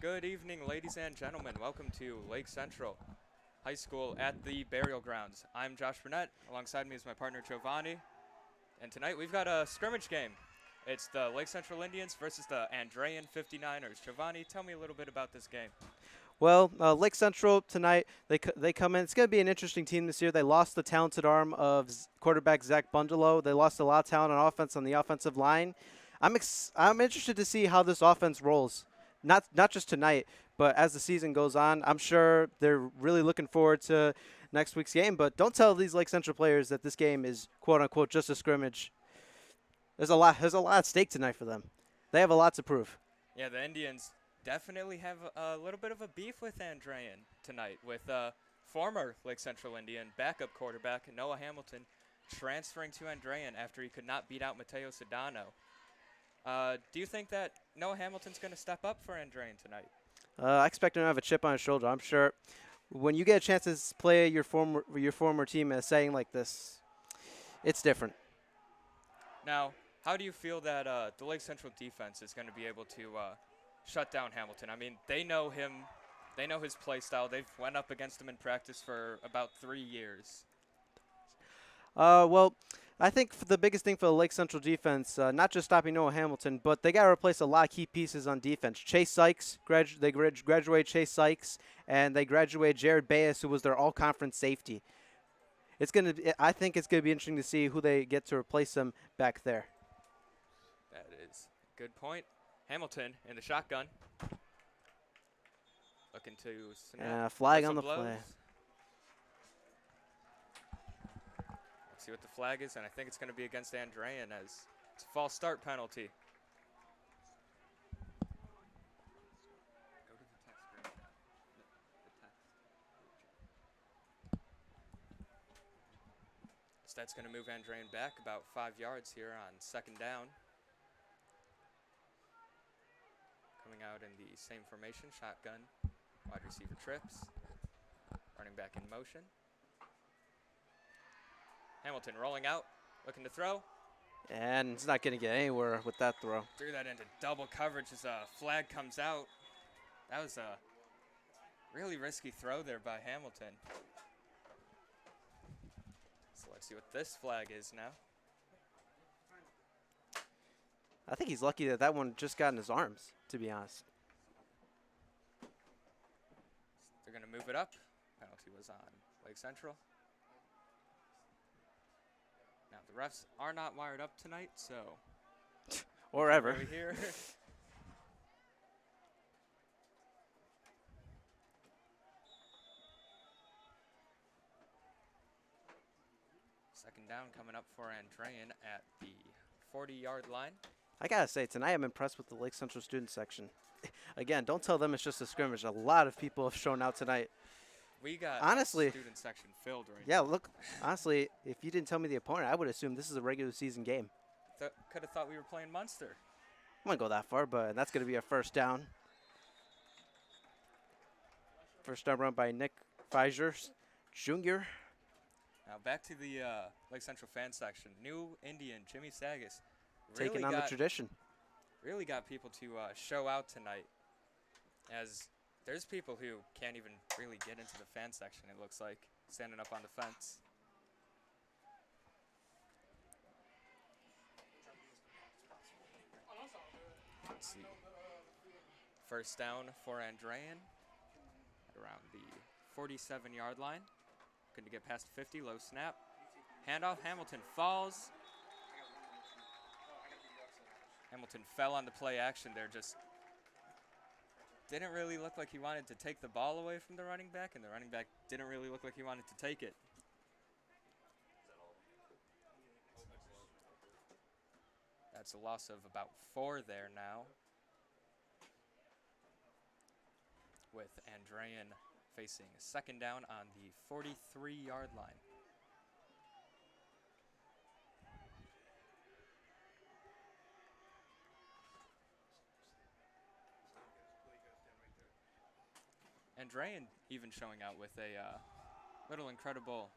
Good evening, ladies and gentlemen. Welcome to Lake Central High School at the Burial Grounds. I'm Josh Burnett. Alongside me is my partner Giovanni. And tonight we've got a scrimmage game. It's the Lake Central Indians versus the Andrean 59ers. Giovanni, tell me a little bit about this game. Well, Lake Central tonight, they come in. It's going to be an interesting team this year. They lost the talented arm of quarterback Zach Bundalo. They lost a lot of talent on offense on the offensive line. I'm interested to see how this offense rolls. Not just tonight, but as the season goes on. I'm sure they're really looking forward to next week's game. But don't tell these Lake Central players that this game is quote unquote just a scrimmage. There's a lot at stake tonight for them. They have a lot to prove. Yeah, the Indians definitely have a little bit of a beef with Andrean tonight, with former Lake Central Indian backup quarterback Noah Hamilton transferring to Andrean after he could not beat out Mateo Sedano. Do you think that Noah Hamilton's going to step up for Andrean tonight? I expect him to have a chip on his shoulder. I'm sure when you get a chance to play your former team in a setting like this, it's different. Now, how do you feel that the Lake Central defense is going to be able to shut down Hamilton? I mean, they know him. They know his play style. They've went up against him in practice for about 3 years. Well, I think the biggest thing for the Lake Central defense, not just stopping Noah Hamilton, but they got to replace a lot of key pieces on defense. Chase Sykes, they graduated Chase Sykes, and they graduated Jared Bayes, who was their all-conference safety. I think it's gonna be interesting to see who they get to replace him back there. That is a good point. Hamilton in the shotgun. Looking to snap. Flag Whistle on the blows. play. Let's see what the flag is, and I think it's going to be against Andrean as it's a false start penalty. Go to the text group chat. The text group chat. So that's going to move Andrean back about 5 yards here on second down. Coming out in the same formation, shotgun, wide receiver trips, running back in motion. Hamilton rolling out, looking to throw. And it's not going to get anywhere with that throw. Threw that into double coverage as a flag comes out. That was a really risky throw there by Hamilton. So let's see what this flag is now. I think he's lucky that one just got in his arms, to be honest. They're going to move it up. Penalty was on Lake Central. Now, the refs are not wired up tonight, so. Or ever. Really here. Second down coming up for Andrean at the 40-yard line. I got to say, tonight I'm impressed with the Lake Central student section. Again, don't tell them it's just a scrimmage. A lot of people have shown out tonight. We got honestly, student section filled right now. Yeah, look, honestly, if you didn't tell me the opponent, I would assume this is a regular season game. Could have thought we were playing Munster. I wouldn't go that far, but that's going to be a first down. First down run by Nick Pfizer Jr. Now back to the Lake Central fan section. New Indian Jimmy Sagas really taking on the tradition. Really got people to show out tonight, as there's people who can't even really get into the fan section, it looks like, standing up on the fence. Let's see. First down for Andrean around the 47-yard line. Couldn't get past 50, low snap. Handoff, Hamilton falls. Hamilton fell on the play action there, just didn't really look like he wanted to take the ball away from the running back, and the running back didn't really look like he wanted to take it. That's a loss of about 4 there now, with Andrean facing second down on the 43-yard line. Andrean even showing out with a little incredible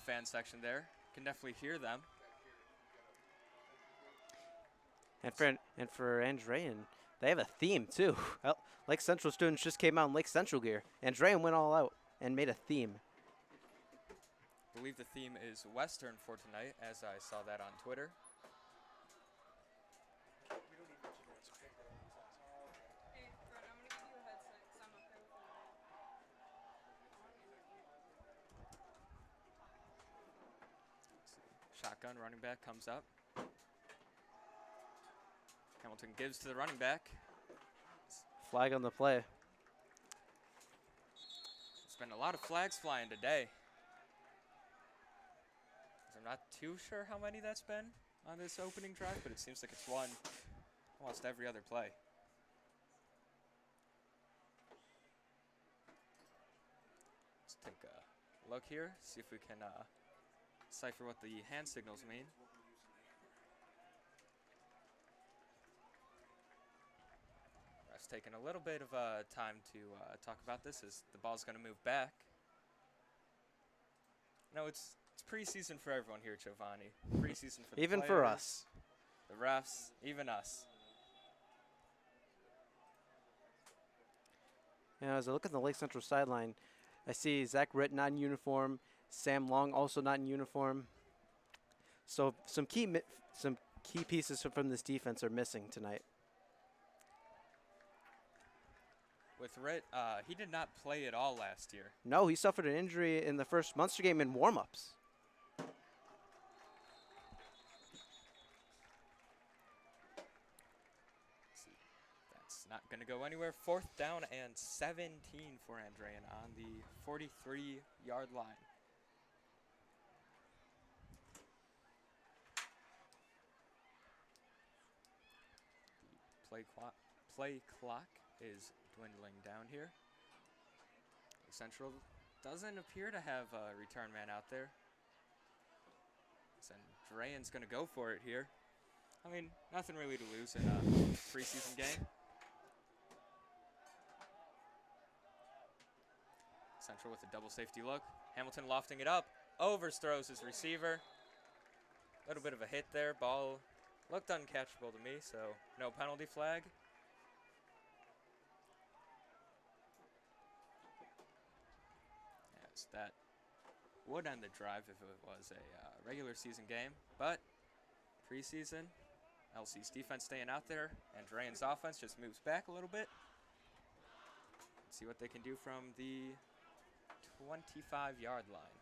fan section there. Can definitely hear them. And for Andrean, They have a theme, too. Lake Central students just came out in Lake Central gear. Andrean went all out and made a theme. I believe the theme is Western for tonight, as I saw that on Twitter. Shotgun running back comes up. Hamilton gives to the running back. Flag on the play. There's been a lot of flags flying today. I'm not too sure how many that's been on this opening drive, but it seems like it's one almost every other play. Let's take a look here, see if we can decipher what the hand signals mean. Ref's taking a little bit of time to talk about this as the ball's going to move back. No, it's preseason for everyone here, Giovanni. Preseason for the Even players, for us. the refs, even us. You know, as I look at the Lake Central sideline, I see Zach Ritt not in uniform, Sam Long also not in uniform. So some key pieces from this defense are missing tonight. With Ritt, he did not play at all last year. No, he suffered an injury in the first Munster game in warm-ups. That's not going to go anywhere. 4th down and 17 for Andrean on the 43-yard line. The play clock is dwindling down here. Central doesn't appear to have a return man out there. Andrean's going to go for it here. I mean, nothing really to lose in a preseason game. Central with a double safety look. Hamilton lofting it up. Overthrows his receiver. A little bit of a hit there. Ball looked uncatchable to me, so no penalty flag. Yes, that would end the drive if it was a regular season game, but preseason, LC's defense staying out there, and Andrean's offense just moves back a little bit. Let's see what they can do from the 25-yard line.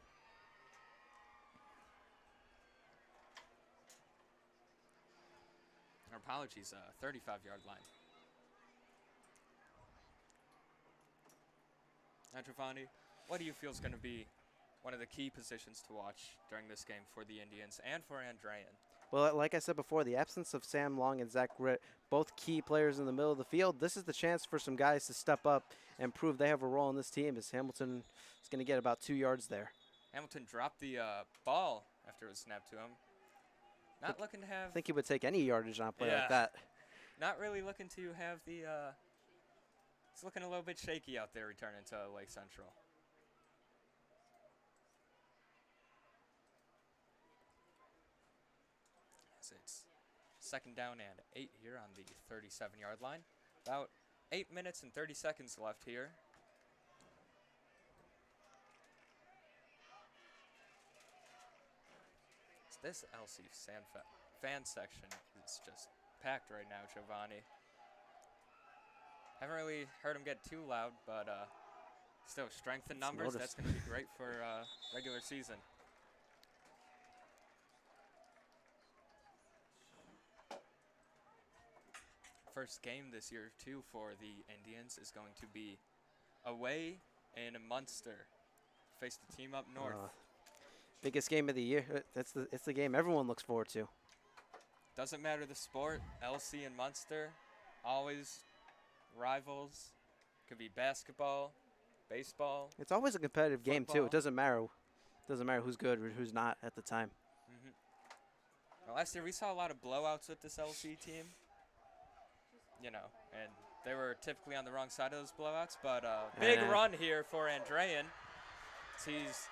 Or apologies, 35-yard line. Now, Giovanni, what do you feel is going to be one of the key positions to watch during this game for the Indians and for Andrean? Well, like I said before, the absence of Sam Long and Zach Ritt, both key players in the middle of the field, this is the chance for some guys to step up and prove they have a role in this team, as Hamilton is going to get about 2 yards there. Hamilton dropped the ball after it was snapped to him. Not looking to have... I think he would take any yardage on a play like that. Not really looking to have the... it's looking a little bit shaky out there returning to Lake Central. It's 2nd down and 8 here on the 37-yard line. About 8 minutes and 30 seconds left here. This LC fan section is just packed right now, Giovanni. Haven't really heard him get too loud, but still, strength in numbers, that's going to be great for regular season. First game this year, too, for the Indians is going to be away in Munster. Face the team up north. Biggest game of the year. It's the game everyone looks forward to. Doesn't matter the sport, LC and Munster, always rivals. Could be basketball, baseball. It's always a competitive game, too. football. It doesn't matter. Who's good or who's not at the time. Well, last year we saw a lot of blowouts with this LC team. You know, and they were typically on the wrong side of those blowouts. But big run here for Andrean. He's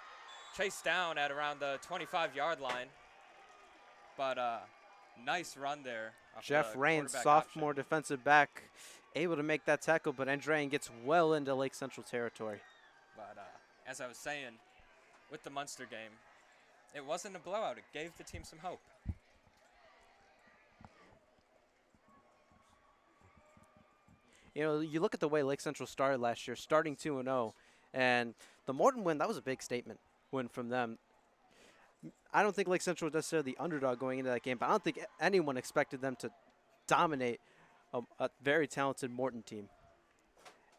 chased down at around the 25-yard line. But nice run there off Jeff the Raines, quarterback sophomore option. defensive back, able to make that tackle, but Andrean gets well into Lake Central territory. But as I was saying, with the Munster game, it wasn't a blowout. It gave the team some hope. You know, you look at the way Lake Central started last year, starting 2-0, and the Morton win, that was a big statement win from them. I don't think Lake Central was necessarily the underdog going into that game, but I don't think anyone expected them to dominate a very talented Morton team.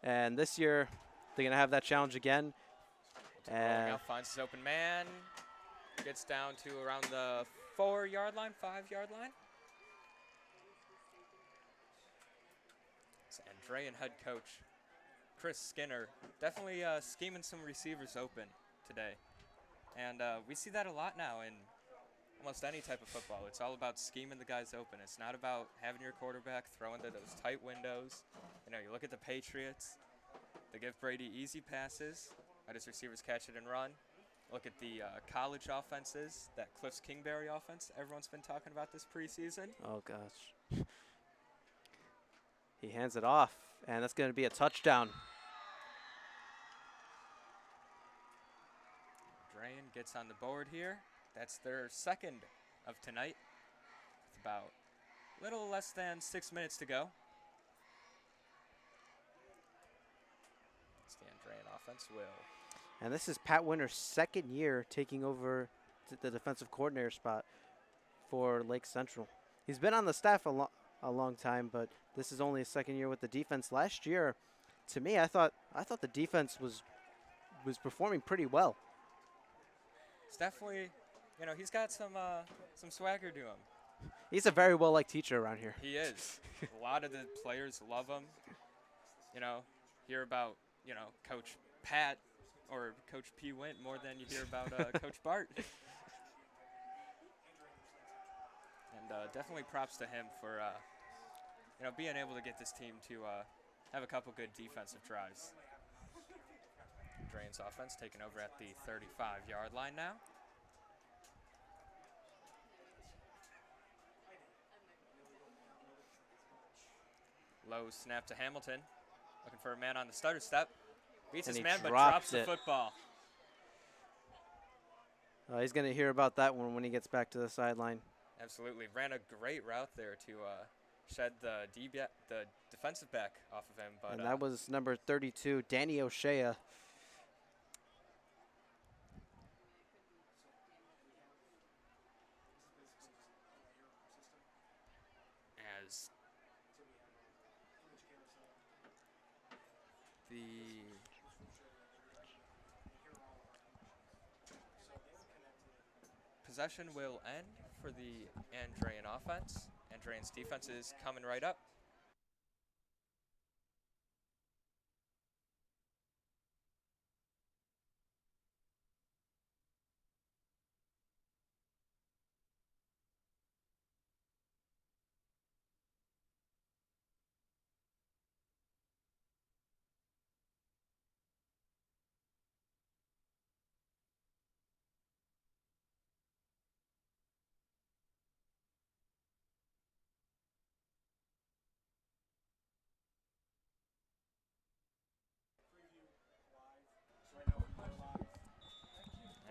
And this year, they're going to have that challenge again. Rolling out, finds his open man, gets down to around the 4-yard line, 5-yard line. It's Andrean head coach Chris Skinner definitely scheming some receivers open today. And we see that a lot now in almost any type of football. It's all about scheming the guys open. It's not about having your quarterback throw into those tight windows. You know, you look at the Patriots. They give Brady easy passes. Let his receivers catch it and run. Look at the college offenses, that Cliffs Kingberry offense everyone's been talking about this preseason. Oh, gosh. He hands it off, and that's going to be a touchdown. Andrean gets on the board here. That's their second of tonight. With about a little less than 6 minutes to go. It's the Andrean offense will. And this is Pat Winter's second year taking over the defensive coordinator spot for Lake Central. He's been on the staff a long time, but this is only his second year with the defense. Last year, to me, I thought the defense was performing pretty well. It's definitely, you know, he's got some swagger to him. He's a very well-liked teacher around here. He is. A lot of the players love him. You know, hear about, you know, Coach Pat or Coach P. Wint more than you hear about Coach Bart. And definitely props to him for, you know, being able to get this team to have a couple good defensive drives. Andrean's offense taking over at the 35-yard line now. Low snap to Hamilton. Looking for a man on the starter step. Beats his man, but drops the football. He's going to hear about that one when he gets back to the sideline. Absolutely. Ran a great route there to shed the defensive back off of him. But, and that was number 32, Danny O'Shea. As the possession will end for the Andrean offense. Andrean's defense is coming right up.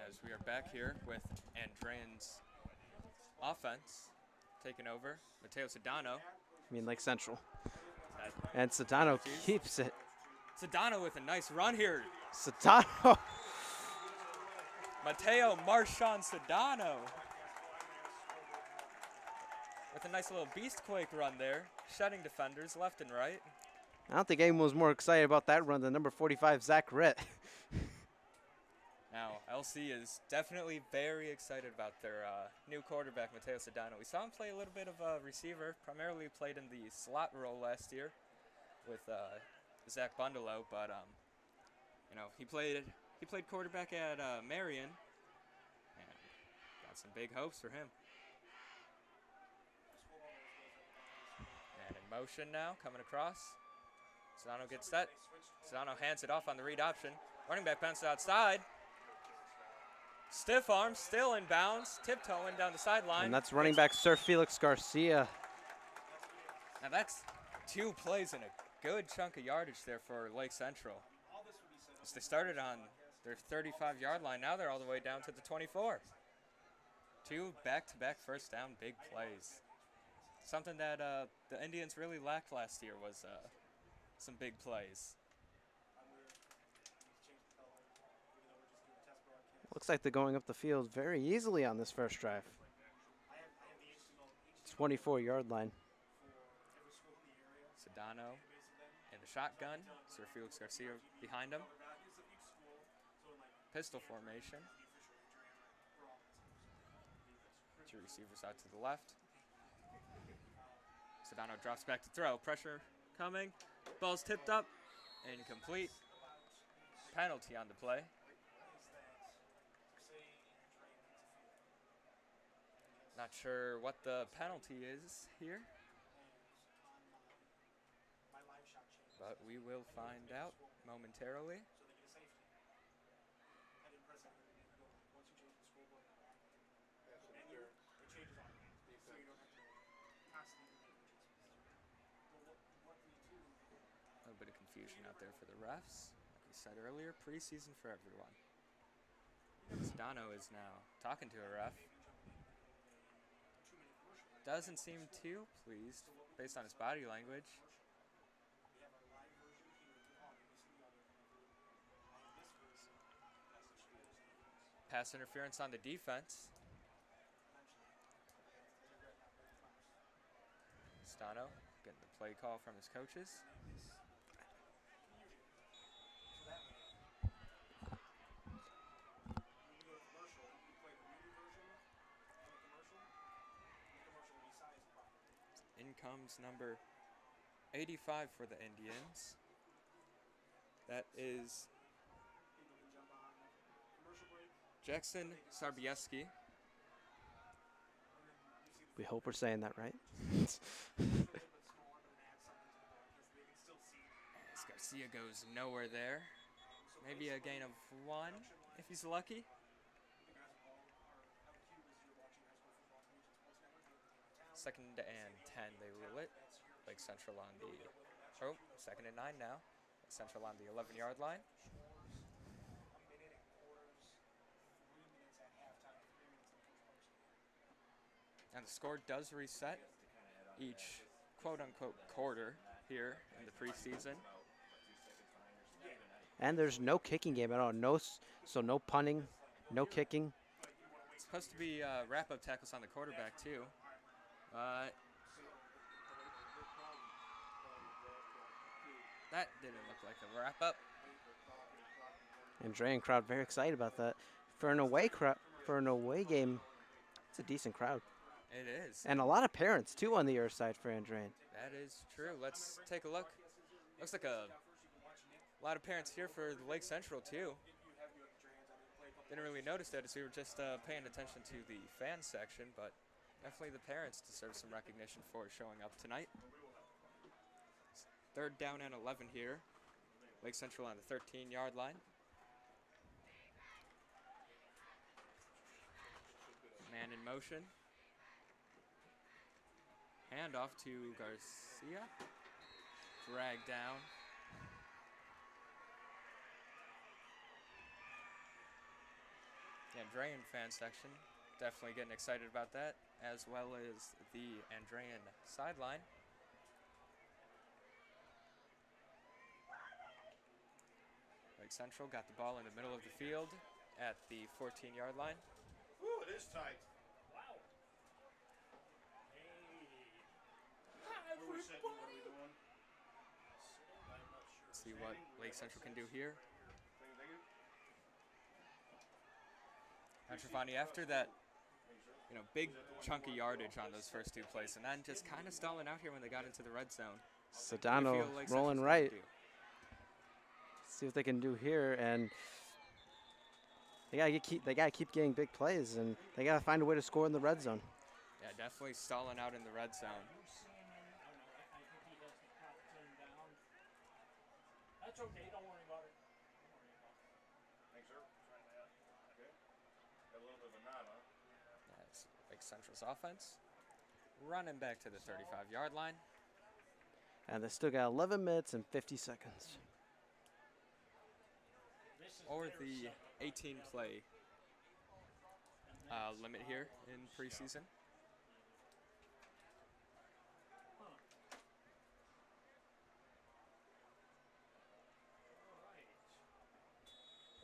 As we are back here with Andrean's offense taking over. Mateo Sedano. I mean, Lake Central. And Sedano keeps it. Sedano with a nice run here. Sedano. Mateo Marchand Sedano. With a nice little beastquake run there. Shedding defenders left and right. I don't think anyone was more excited about that run than number 45, Zach Ritt. Now, LC is definitely very excited about their new quarterback, Mateo Sedano. We saw him play a little bit of a receiver, primarily played in the slot role last year with Zach Bundalo, but you know, he played quarterback at Marion, and got some big hopes for him. And in motion now, coming across. Sedano gets set. Sedano hands it off on the read option. Running back bounces outside. Stiff arm, still in bounds, tiptoeing down the sideline. And that's running back Sir Felix Garcia. Now that's 2 plays and a good chunk of yardage there for Lake Central. As they started on their 35-yard line, now they're all the way down to the 24. 2 back-to-back first down big plays. Something that the Indians really lacked last year was some big plays. Looks like they're going up the field very easily on this first drive. 24-yard line. Sedano in the shotgun. Sir Felix Garcia behind him. Pistol formation. 2 receivers out to the left. Sedano drops back to throw. Pressure coming. Ball's tipped up. Incomplete. Penalty on the play. Not sure what the penalty is here, but we will find out momentarily. A little bit of confusion out there for the refs. Like we said earlier, preseason for everyone. Sedano is now talking to a ref. Doesn't seem too pleased based on his body language. Pass interference on the defense. Sedano getting the play call from his coaches. In comes number 85 for the Indians. That is Jackson Sarbieski. We hope we're saying that right. As Garcia goes nowhere there. Maybe a gain of 1 if he's lucky. Second and 10, they rule it. Lake Central on the, second and 9 now. Lake Central on the 11-yard line. And the score does reset each quote-unquote quarter here in the preseason. And there's no kicking game at all. So no punting, no kicking. It's supposed to be wrap-up tackles on the quarterback too. That didn't look like a wrap-up. Andrean crowd very excited about that. For an away game, it's a decent crowd. It is. And a lot of parents too on the other side for Andrean. That is true. Let's take a look. Looks like a lot of parents here for the Lake Central too. Didn't really notice that as we were just paying attention to the fan section, but definitely the parents deserve some recognition for showing up tonight. Third down and 11 here. Lake Central on the 13-yard line. Man in motion. Hand off to Garcia. Drag down. The Andrean fan section definitely getting excited about that, as well as the Andrean sideline. Lake Central got the ball in the middle of the field at the 14-yard line. Ooh, it is tight. Wow. Hey. What are we sitting? What are we doing? See what Lake Central can do here. Trevani, after that, big chunk of yardage on those first 2 plays, and then just kind of stalling out here when they got into the red zone. Sedano rolling right. See what they can do here, and they gotta keep getting big plays, and they gotta find a way to score in the red zone. Yeah, definitely stalling out in the red zone. That's okay, don't worry about it. Thanks, sir. Okay. Got a little bit of a nod, huh? That's Lake Central's offense. Running back to the 35-yard line. And they still got 11 minutes and 50 seconds. Or the 18 play limit here in preseason.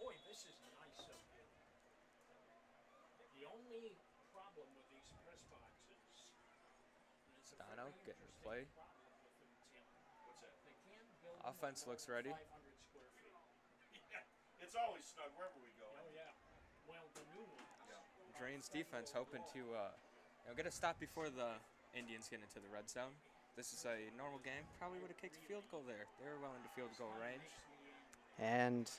Boy, this is nice of you. The only problem with these press boxes, and it's a Dono very getting the interesting play. problem with them, Tim. What's that? They can't build Offense them looks over ready. 500 square feet. Yeah, it's always snug wherever we go. Oh yeah. Well, the new ones. Yeah. Andrean's defense hoping to get a stop before the Indians get into the red zone. This is a normal game. Probably would have kicked a field goal there. They were well into field goal range. And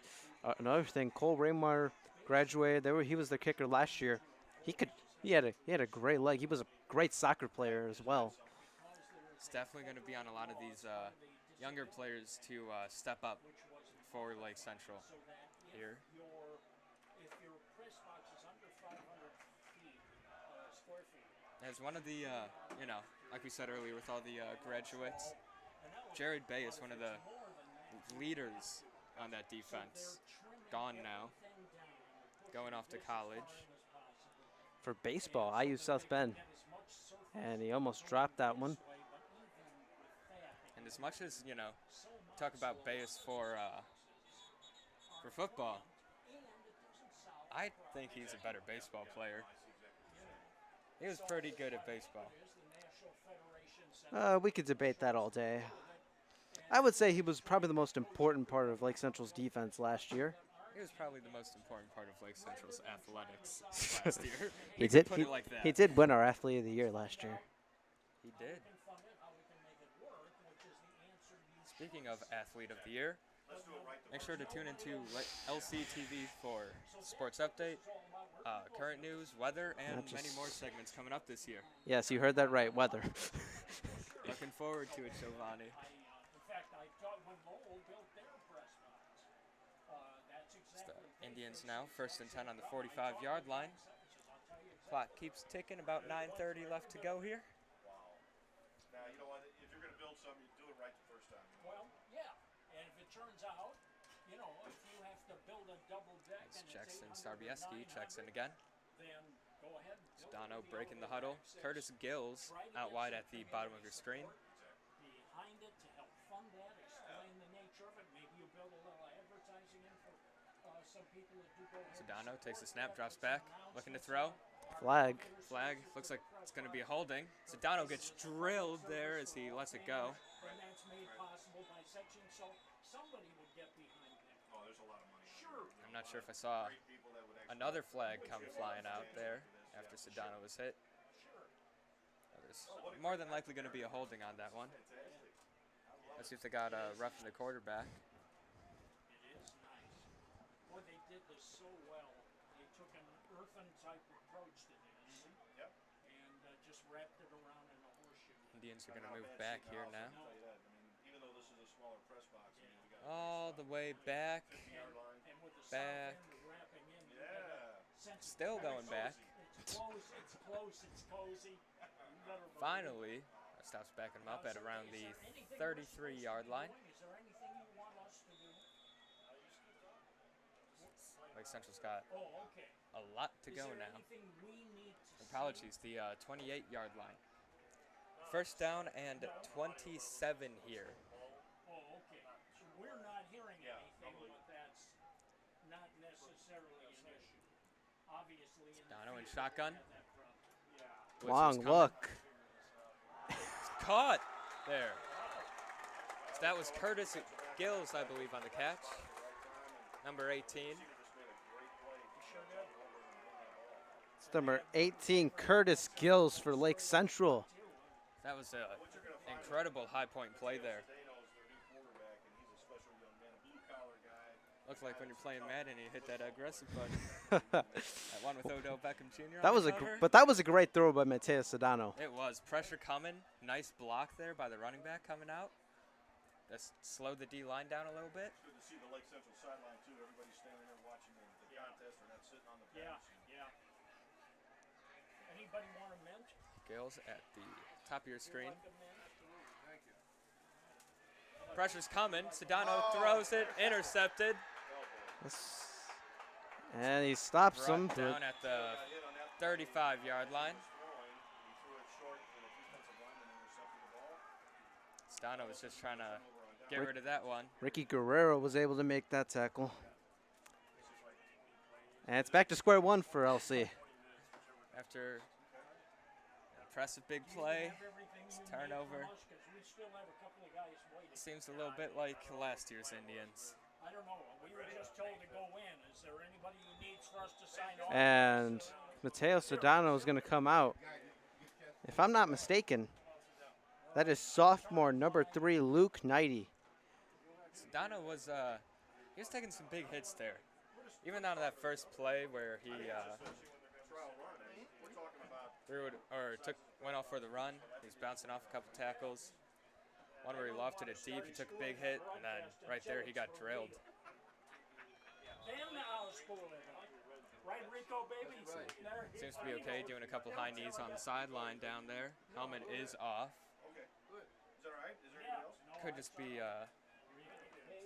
another thing, Cole Raymar graduated. He was the kicker last year. He had a great leg. He was a great soccer player as well. It's definitely going to be on a lot of these younger players to step up for Lake Central here. If your press box is under 500 square feet. As one of the, like we said earlier with all the graduates, Jared Bay is one of the leaders on that defense. Gone now, going off to college. For baseball, IU South Bend. And he almost dropped that one. And as much as, talk about Bayes for football, I think he's a better baseball player. He was pretty good at baseball. We could debate that all day. I would say he was probably the most important part of Lake Central's defense last year. He was probably the most important part of Lake Central's athletics last year. He We did. could put it like that. He did win our Athlete of the Year last year. He did. Speaking of Athlete of the Year, make sure to tune into LCTV for sports update, current news, weather, and many more segments coming up this year. Yes, you heard that right. Weather. Looking forward to it, Giovanni. In fact, I thought when Lowell built their press box, that's exactly. Indians now, 1st and 10 on the 45-yard line. Clock keeps ticking, about 9:30 left to go here. Wow. Now, you know what? If you're going to build something, you do it right the first time. Well, yeah. And if it turns out, if you have to build a double deck As and Jackson it's Starbieski checks in again. then go ahead. Dono breaking the huddle. Curtis Gills out wide at the bottom of your screen. Behind it to help fund that, explain the nature of it. Maybe you build a little advertising in for some people that do go ahead. Sedano takes the snap, drops back, looking to throw. Flag. Flag, looks like it's going to be a holding. Sedano gets drilled there as he lets it go. And that's made possible by section, so somebody would get behind that. Oh, there's a lot of money. Sure. I'm not sure if I saw Great people that would actually another flag come flying out there after Sedano was hit. Sure. There's more than likely going to be a holding on that one. Let's see if they got a rough in the quarterback. It is nice. Boy, they did this so well. They took an earthen type approach to this Yep. and just wrapped it around in a horseshoe. Indians are going to move back here now. I'll tell you that. I mean, even though this is a smaller press box, I mean, we got All the way back. 50-yard line. And with the Back. south end wrapping in, you Yeah. have a sense of Still going back. It's close, it's close, it's cozy. You better believe it. Finally, stops backing him up at around the 33-yard line. Is there anything you want us to do? Lake Central's got Oh, okay. a lot to Is go there now. anything we need to Apologies, the 28-yard line. First down and 27 here. Oh, okay. So we're not hearing anything, but that's not necessarily an issue. Obviously, in the Dono in field, shotgun. we have that problem. Yeah. Blitz was Long coming. look. Caught there. So that was Curtis Gills, I believe, on the catch. Number 18. It's number 18, Curtis Gills for Lake Central. That was an incredible high point play there. Looks like when you're playing Madden, you hit that aggressive button. That one with Odell Beckham Jr. That on was the a cover. but that was a great throw by Mateo Sedano. It was. Pressure coming. Nice block there by the running back coming out. That's slowed the D line down a little bit. Good to see the Lake Central sideline too. Everybody's standing there watching the contest. They're not sitting on the bench. Yeah. Anybody want a mint? Gales at the top of your screen. Like a mint? Thank you. Pressure's coming. Sedano throws it, intercepted. And he stops him. Brought down at the 35-yard line. Sedano was just trying to get rid of that one. Ricky Guerrero was able to make that tackle. And it's back to square one for LC. After an impressive big play, turnover. Seems a little bit like last year's Indians. I don't know. We were just told to go in. Is there anybody who needs for us to sign off? And Mateo Sedano is going to come out. If I'm not mistaken, that is sophomore number 3, Luke Knighty. Sedano was he was taking some big hits there. Even on that first play where he threw it or went off for the run, he was bouncing off a couple tackles. One where he lofted it deep, he took a big hit, and then right there he got drilled. Right, Rico, baby. Seems to be okay, doing a couple high knees on the sideline down there. Helmet is off. Could just be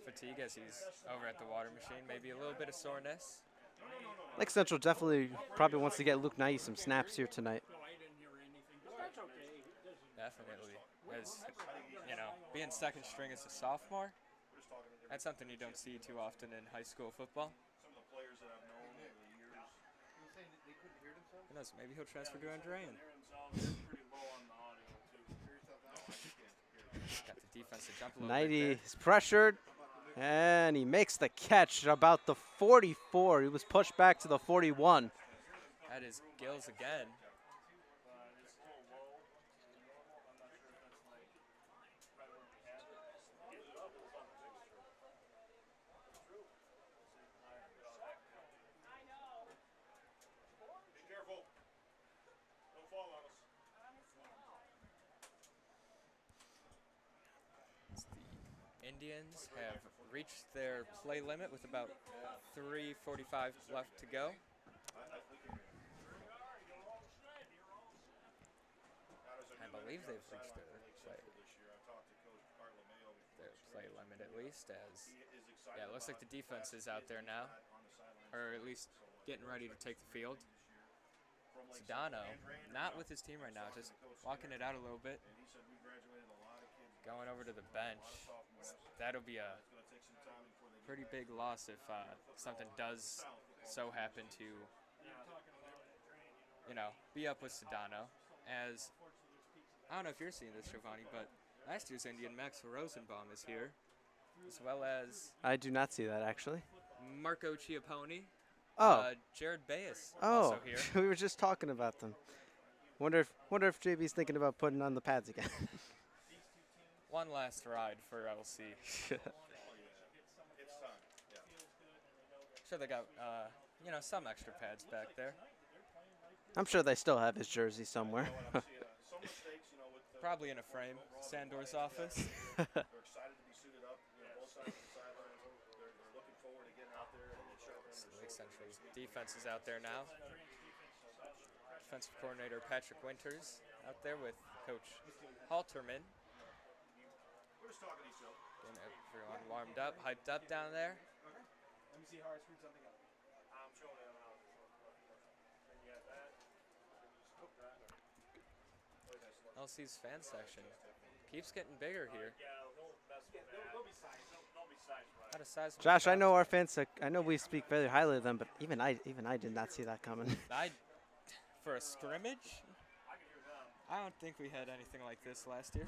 fatigue as he's over at the water machine. Maybe a little bit of soreness. Lake Central definitely probably wants to get Luke Knighty some snaps here tonight. Definitely. As, you know, being second string as a sophomore, that's something you don't see too often in high school football. Who knows, maybe he'll transfer to Andrean. Got the defense to jump a little bit Knighty there. is pressured, and he makes the catch at about the 44. He was pushed back to the 41. That is Gills again. Indians have reached their play limit with about 3:45 left to go. I believe they've reached their play limit at least, as yeah, it looks like the defense is out there now, or at least getting ready to take the field. Sedano, not with his team right now, just walking it out a little bit. Going over to the bench. That'll be a pretty big loss if something does so happen to, you know, be up with Sedano. As, I don't know if you're seeing this, Giovanni, but last year's Indian, Max Rosenbaum, is here, as well as I do not see that, actually. Marco Chiapponi. Oh. Jared Bayes Oh, also here. we were just talking about them. Wonder if JB's thinking about putting on the pads again. One last ride for LC. Sure, they got you know, some extra pads back there. I'm sure they still have his jersey somewhere. Probably in a frame. Sandor's office. Lake Central's defense is out there now. Defensive coordinator Patrick Winters out there with Coach Halterman. Getting everyone warmed up, hyped up down there. Let me see how I screwed something up. I'm showing them how. LC's fan section keeps getting bigger here. Out of size. Josh, I know our fans. I know we speak very highly of them, but even I did not see that coming. For a scrimmage, I don't think we had anything like this last year.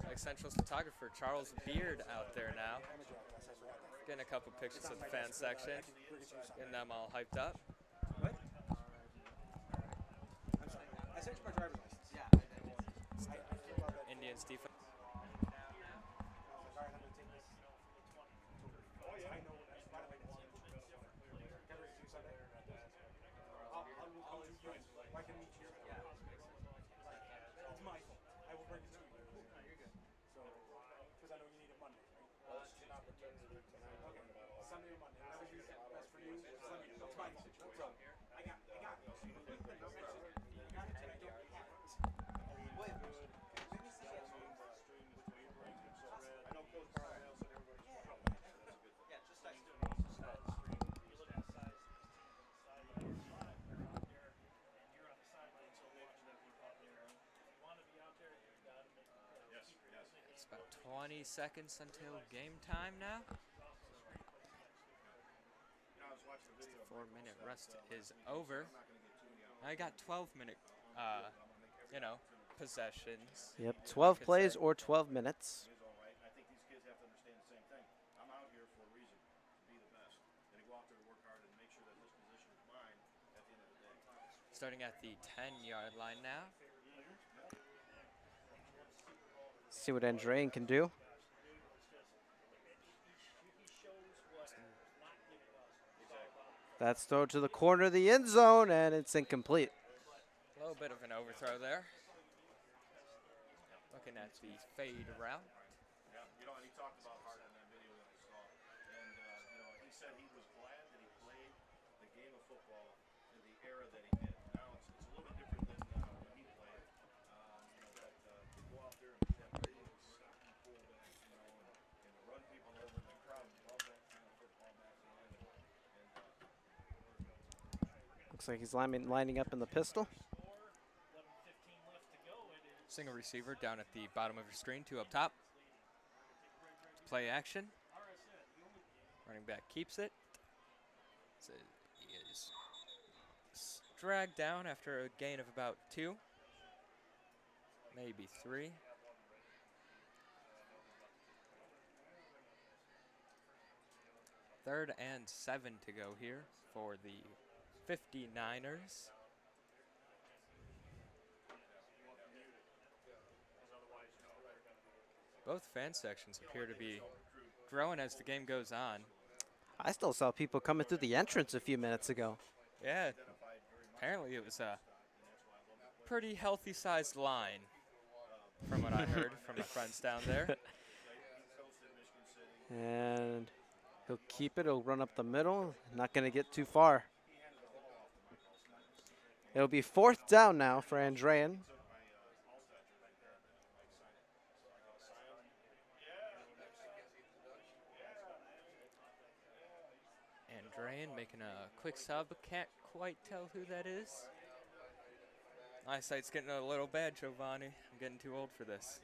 Lake Central's photographer Charles Beard out there now, getting a couple pictures of the fan section, getting them all hyped up. What? I sent you my driver's license. Yeah. Indians defense. Oh, yeah. Why can we cheer for you? It's my fault. I will bring it to you. No, you're good. So, because I know you need it Monday, right? Well, it's an opportunity tonight to learn about all that. Sunday or Monday, whatever's best for you. Just let me know. It's my fault. No problem. I got it. I got it. So you think that No you mention start it. You got it, and I don't have it. stream between breaks. So I know Coach Carlisle said everybody's playing tonight, so that's a good thing. Yeah, just text You look at the size of these teams inside live, they're out there, and you're on the sideline, so watching them be out there. If you want to be out there, you got to make Yes, keep your yes. music It's about 20 seconds until game time now. You know, I was watching a video. 4-minute rest is over. I got 12-minute, possessions. Yep, you 12 could plays say. or 12 minutes. Is all right. And I think these kids have to understand the same thing. I'm out here for a reason, to be the best, and to go out there and work hard and make sure that this position is mine at the end of the day. Starting at the 10-yard line now. See what Andrean can do. That's throw to the corner of the end zone, and it's incomplete. A little bit of an overthrow there. Looking at the fade route. Yeah, and he talked about Hart in that video that I saw, and he said he was glad that he played the game of football in the era that he did. Now it's a little bit different than when he played. To go out there and be that big, stocky fullback, and to run people over, and the crowd love that kind of football back then. Looks like he's lining up in the pistol. Single receiver down at the bottom of your screen, 2 up top. Play action. Running back keeps it. So he is dragged down after a gain of about 2, maybe 3. Third and 7 to go here for the 59ers. Both fan sections appear to be growing as the game goes on. I still saw people coming through the entrance a few minutes ago. Yeah, apparently it was a pretty healthy sized line from what I heard from my friends down there. And he'll keep it. He'll run up the middle. Not going to get too far. It'll be 4th down now for Andrean. Andrean making a quick sub. Can't quite tell who that is. Eyesight's getting a little bad, Giovanni. I'm getting too old for this.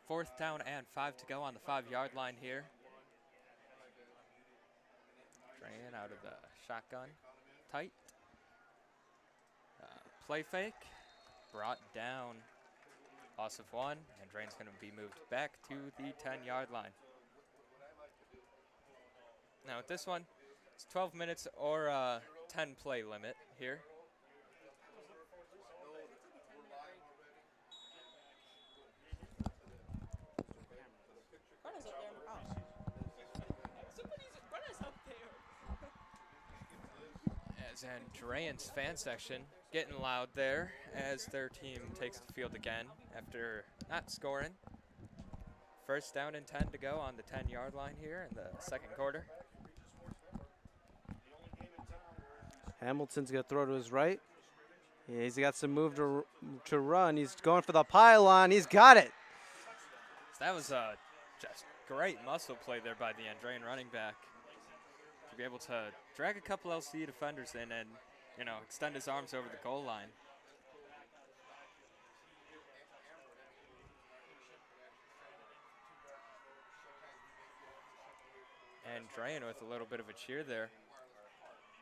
Fourth down and 5 to go on the 5-yard line here. Andrean out of the shotgun. Tight. Play fake. Brought down. Loss of 1. Andrean's going to be moved back to the 10-yard line. Now with this one, it's 12 minutes or 10 play limit here. Runners up there. Oh. Somebody's runners up there. As Andrean's fan section getting loud there as their team takes the field again after not scoring. First down and 10 to go on the 10-yard line here in the second quarter. Hamilton's going to throw to his right. Yeah, he's got some move to run. He's going for the pylon. He's got it. So that was just great muscle play there by the Andrean running back to be able to drag a couple LC defenders in and, extend his arms over the goal line. Andrean with a little bit of a cheer there.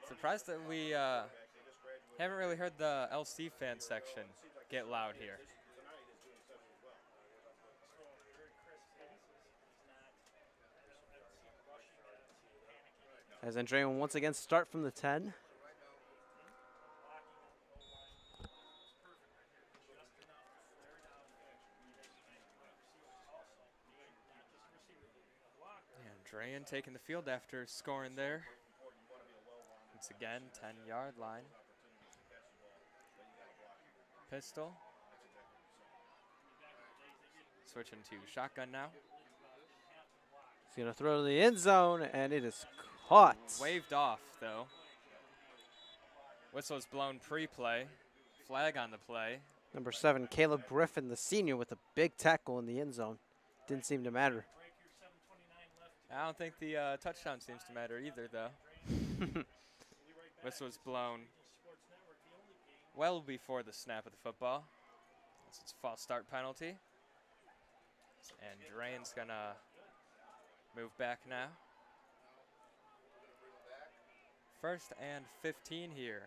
Surprised that we haven't really heard the LC fan section get loud here. As Andrean once again start from the 10. Andrean taking the field after scoring there. Once again, 10-yard line. Pistol. Switching to shotgun now. He's going to throw to the end zone, and it is caught. Waved off, though. Whistle's blown pre-play. Flag on the play. Number 7, Caleb Griffin, the senior, with a big tackle in the end zone. Didn't seem to matter. I don't think the touchdown seems to matter either, though. Whistle was blown well before the snap of the football. This is false start penalty. And Drain's going to move back now. 1st and 15 here.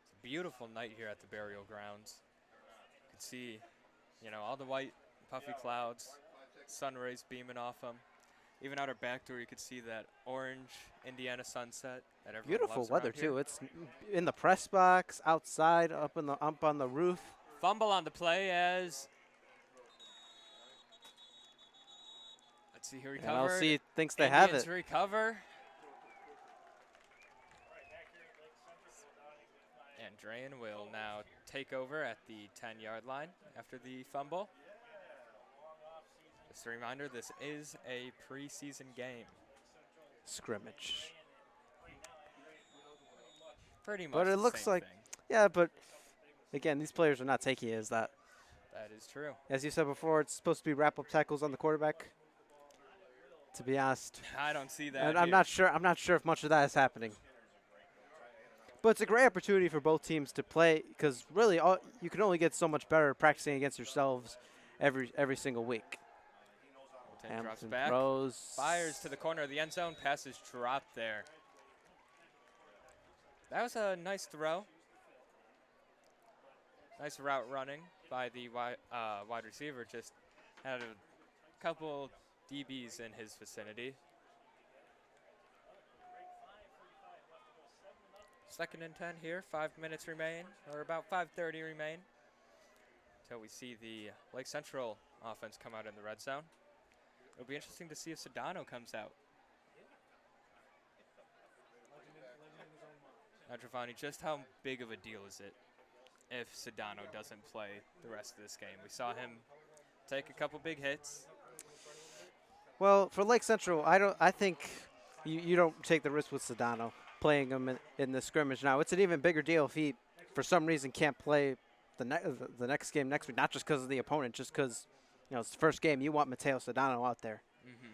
It's a beautiful night here at the burial grounds. You can see, all the white puffy clouds, sun rays beaming off them. Even out our back door, you could see that orange Indiana sunset that everyone Beautiful loves weather, around here. too. It's in the press box, outside, up on the roof. Fumble on the play as, let's see who And recovered. LC thinks they have Indians it. recover. Andrean will now take over at the 10-yard line after the fumble. Just a reminder, this is a preseason game. Scrimmage. Pretty much But it the looks same like, thing. yeah, but again, these players are not taking it as that. That is true. As you said before, it's supposed to be wrap-up tackles on the quarterback. To be honest, I don't see that and I'm here. not sure. I'm not sure if much of that is happening. But it's a great opportunity for both teams to play because really, you can only get so much better practicing against yourselves every single week. Hamilton drops Hamilton back. throws. Fires to the corner of the end zone. Passes dropped there. That was a nice throw. Nice route running by the wide receiver. Just had a couple DBs in his vicinity. 2nd and 10 here. 5 minutes remain, or about 5:30 remain, until we see the Lake Central offense come out in the red zone. It'll be interesting to see if Sedano comes out. Now, Giovanni, just how big of a deal is it if Sedano doesn't play the rest of this game? We saw him take a couple big hits. Well, for Lake Central, I think you don't take the risk with Sedano playing him in the scrimmage. Now, it's an even bigger deal if he, for some reason, can't play the next game next week. Not just because of the opponent, just because it's the first game. You want Mateo Sedano out there. Mm-hmm.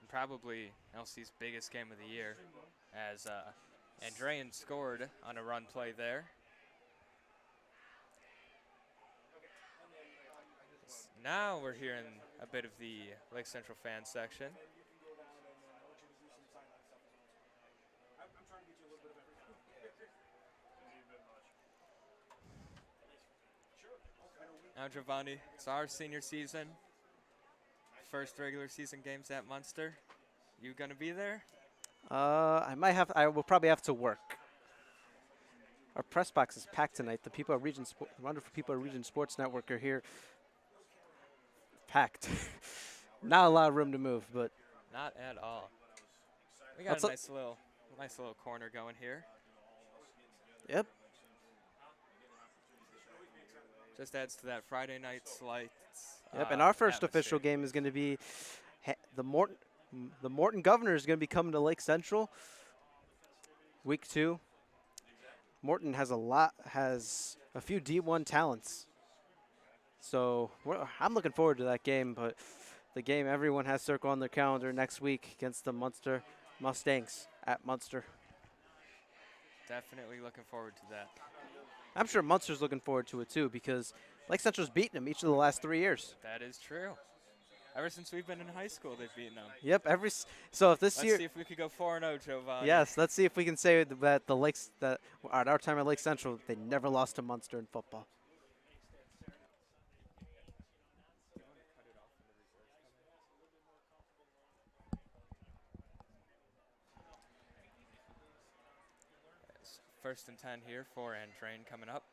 And probably LC's biggest game of the year, as Andrean scored on a run play there. Now we're hearing a bit of the Lake Central fan section. Now, Giovanni, it's our senior season. First regular season games at Munster. You gonna be there? I will probably have to work. Our press box is packed tonight. The people at wonderful people at Region Sports Network are here. Packed. Not a lot of room to move, but Not at all. We got a nice little corner going here. yep. Just adds to that Friday night slight. Yep, and our first official game is going to be the Morton Governor is going to be coming to Lake Central. Week 2. Morton has a few D1 talents. So I'm looking forward to that game, but the game everyone has circled on their calendar next week against the Munster Mustangs at Munster. Definitely looking forward to that. I'm sure Munster's looking forward to it too because Lake Central's beaten them each of the last 3 years. That is true. Ever since we've been in high school, they've beaten them. Yep, so if this Let's year, see if we could go 4-0, Giovanni. yes, let's see if we can say that that at our time at Lake Central, they never lost to Munster in football. First and 10 here for Andrean coming up.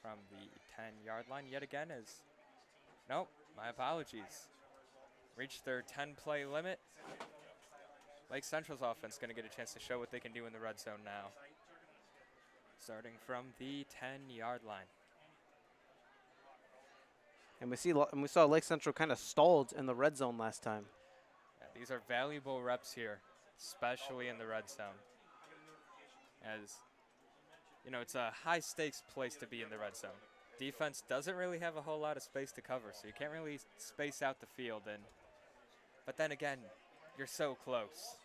from the 10-yard line yet again is, nope, my apologies. Reached their 10-play limit. Lake Central's offense going to get a chance to show what they can do in the red zone now. Starting from the 10-yard line. And we saw Lake Central kind of stalled in the red zone last time. Yeah, these are valuable reps here, especially in the red zone. As, you know, it's a high-stakes place to be in the red zone. Defense doesn't really have a whole lot of space to cover, so you can't really space out the field. But then again, you're so close.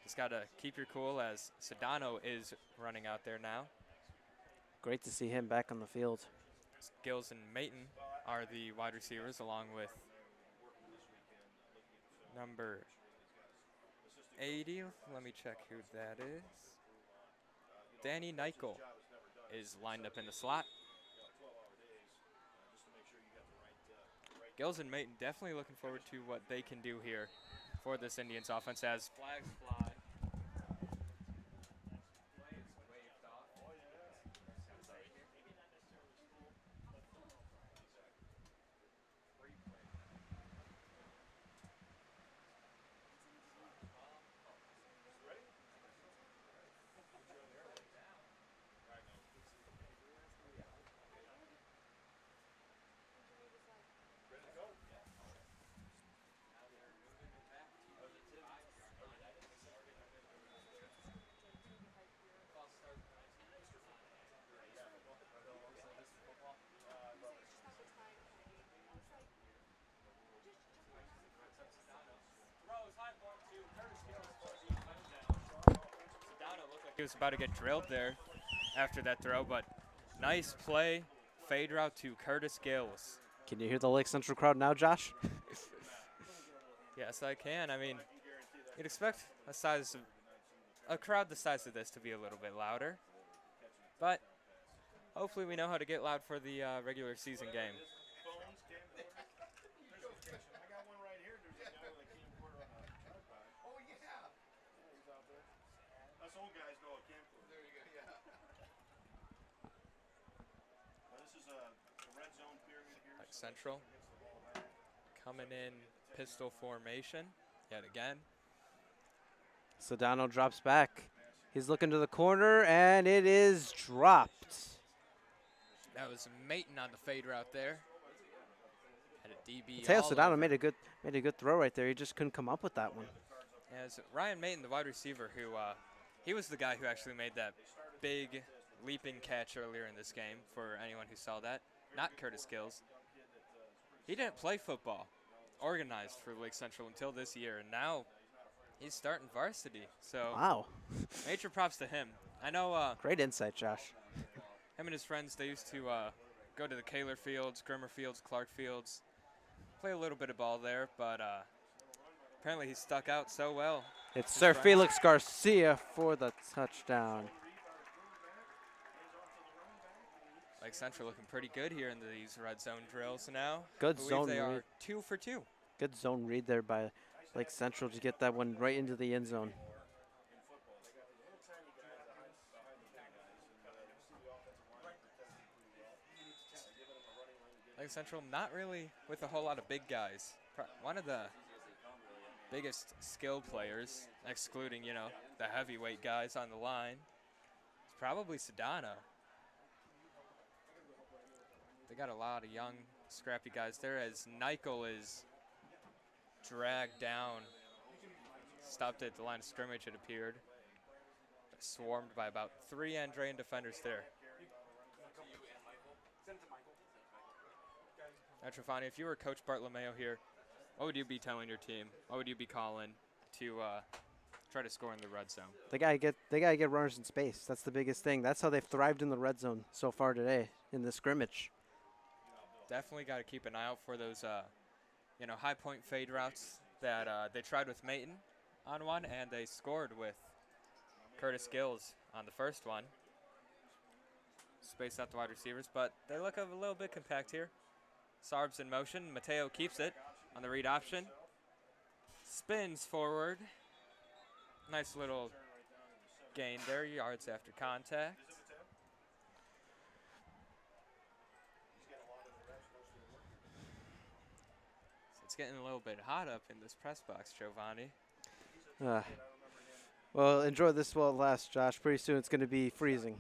Just got to keep your cool as Sedano is running out there now. Great to see him back on the field. Gills and Mayton are the wide receivers, along with number 80. Let me check who that is. Danny Nichol is lined up in the slot. Gills and Mayton definitely looking forward to what they can do here for this Indians offense as flags fly. He was about to get drilled there after that throw, but nice play. Fade route to Curtis Gills. Can you hear the Lake Central crowd now, Josh? Yes, I can. I mean, you'd expect a crowd the size of this to be a little bit louder, but hopefully we know how to get loud for the regular season game. Us old guys know a camcorder. There you go. Yeah. This is a red zone period here. Like Central coming in pistol formation yet again. Sedano drops back. He's looking to the corner, and it is dropped. That was Mayton on the fade route there. Had a DB. Teo all Sedano over. made a good throw right there. He just couldn't come up with that one. As Ryan Mayton, the wide receiver, who he was the guy who actually made that big leaping catch earlier in this game, for anyone who saw that. Not Curtis Gills. He didn't play football organized for Lake Central until this year, and now he's starting varsity. So Wow. major props to him. I know Great insight, Josh. him and his friends, they used to go to the Kaler Fields, Grimmer Fields, Clark Fields, play a little bit of ball there, but apparently he stuck out so well. It's His Sir friends. Felix Garcia for the touchdown. Lake Central looking pretty good here in these red zone drills now. Good I believe zone they read. are 2 for 2. Good zone read there by Lake Central to get that one right into the end zone. Lake Central not really with a whole lot of big guys. One of the biggest skill players, excluding, you know, the heavyweight guys on the line, is probably Sedano. They got a lot of young, scrappy guys there as Nichol is dragged down. Stopped at the line of scrimmage, it appeared. Swarmed by about 3 Andrean defenders there. Now, Trefani, if you were Coach Bartolomeo here, what would you be telling your team? What would you be calling to try to score in the red zone? They gotta get runners in space. That's the biggest thing. That's how they've thrived in the red zone so far today in the scrimmage. Definitely got to keep an eye out for those, you know, high point fade routes that they tried with Mayton on one, and they scored with Curtis Gills on the first one. Space out the wide receivers, but they look a little bit compact here. Sarbs in motion. Mateo keeps it on the read option. Spins forward. Nice little gain there, yards after contact. getting a little bit hot up in this press box, Giovanni. Uh, well, enjoy this while it lasts, Josh. Pretty soon it's going to be freezing.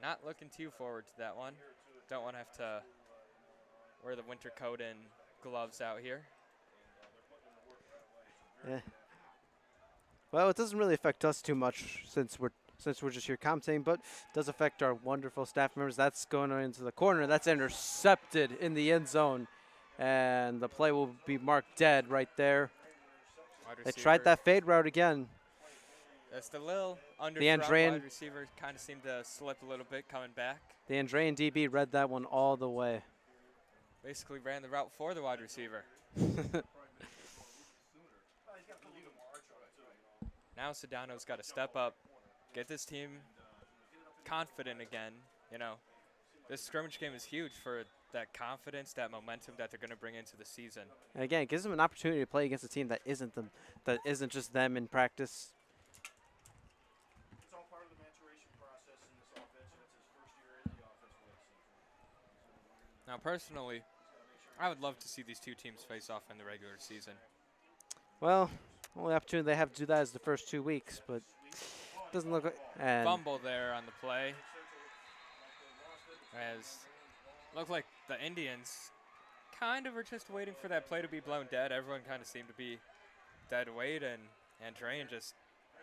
Not looking too forward to that one. Don't want to have to wear the winter coat and gloves out here. Yeah. Well, it doesn't really affect us too much since we're just here commentating, but it does affect our wonderful staff members. That's going into the corner. That's intercepted in the end zone, and the play will be marked dead right there. They tried that fade route again. That's the little The Andrean wide receiver kind of seemed to slip a little bit coming back. The Andrean DB read that one all the way. Basically ran the route for the wide receiver. Now Sedano's got to step up, get this team confident again. You know, this scrimmage game is huge for that confidence, that momentum that they're going to bring into the season. And again, it gives them an opportunity to play against a team that isn't them, that isn't just them in practice. It's all part of the maturation process in this offense, and it's his first year in the offense for Lake Central. Now, personally, I would love to see these two teams face off in the regular season. Well, only opportunity they have to do that is the first 2 weeks, but it doesn't look like. And Fumble there on the play. As looked like the Indians kind of were just waiting for that play to be blown dead. Everyone kind of seemed to be dead weight, and Andrean just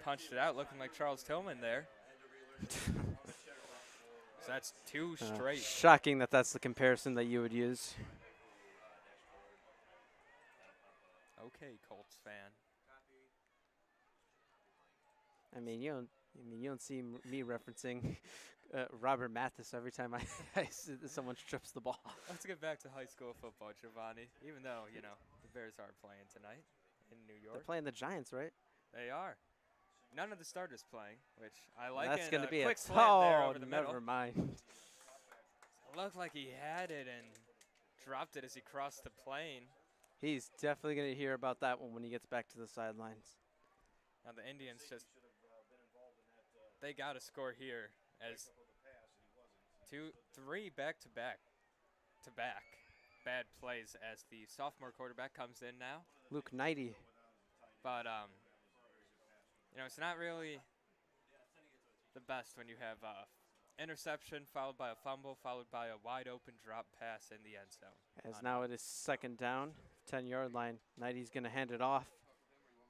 punched it out, looking like Charles Tillman there. So that's two straight. Shocking that that's the comparison that you would use. Okay, Colts fan. I mean, you don't see me referencing Robert Mathis every time I see that someone trips the ball. Let's get back to high school football, Giovanni. Even though, you know, the Bears are playing tonight in New York. They're playing the Giants, right? They are. None of the starters playing, which I like. That's going to be quick a slant there over the middle. Never mind. It looked like he had it and dropped it as he crossed the plane. He's definitely going to hear about that one when he gets back to the sidelines. Now the Indians they got to score here as 3 back-to-back bad plays as the sophomore quarterback comes in now. Luke 90. But, you know, it's not really the best when you have interception followed by a fumble followed by a wide-open drop pass in the end zone. As now it is second down, 10-yard line. 90's going to hand it off,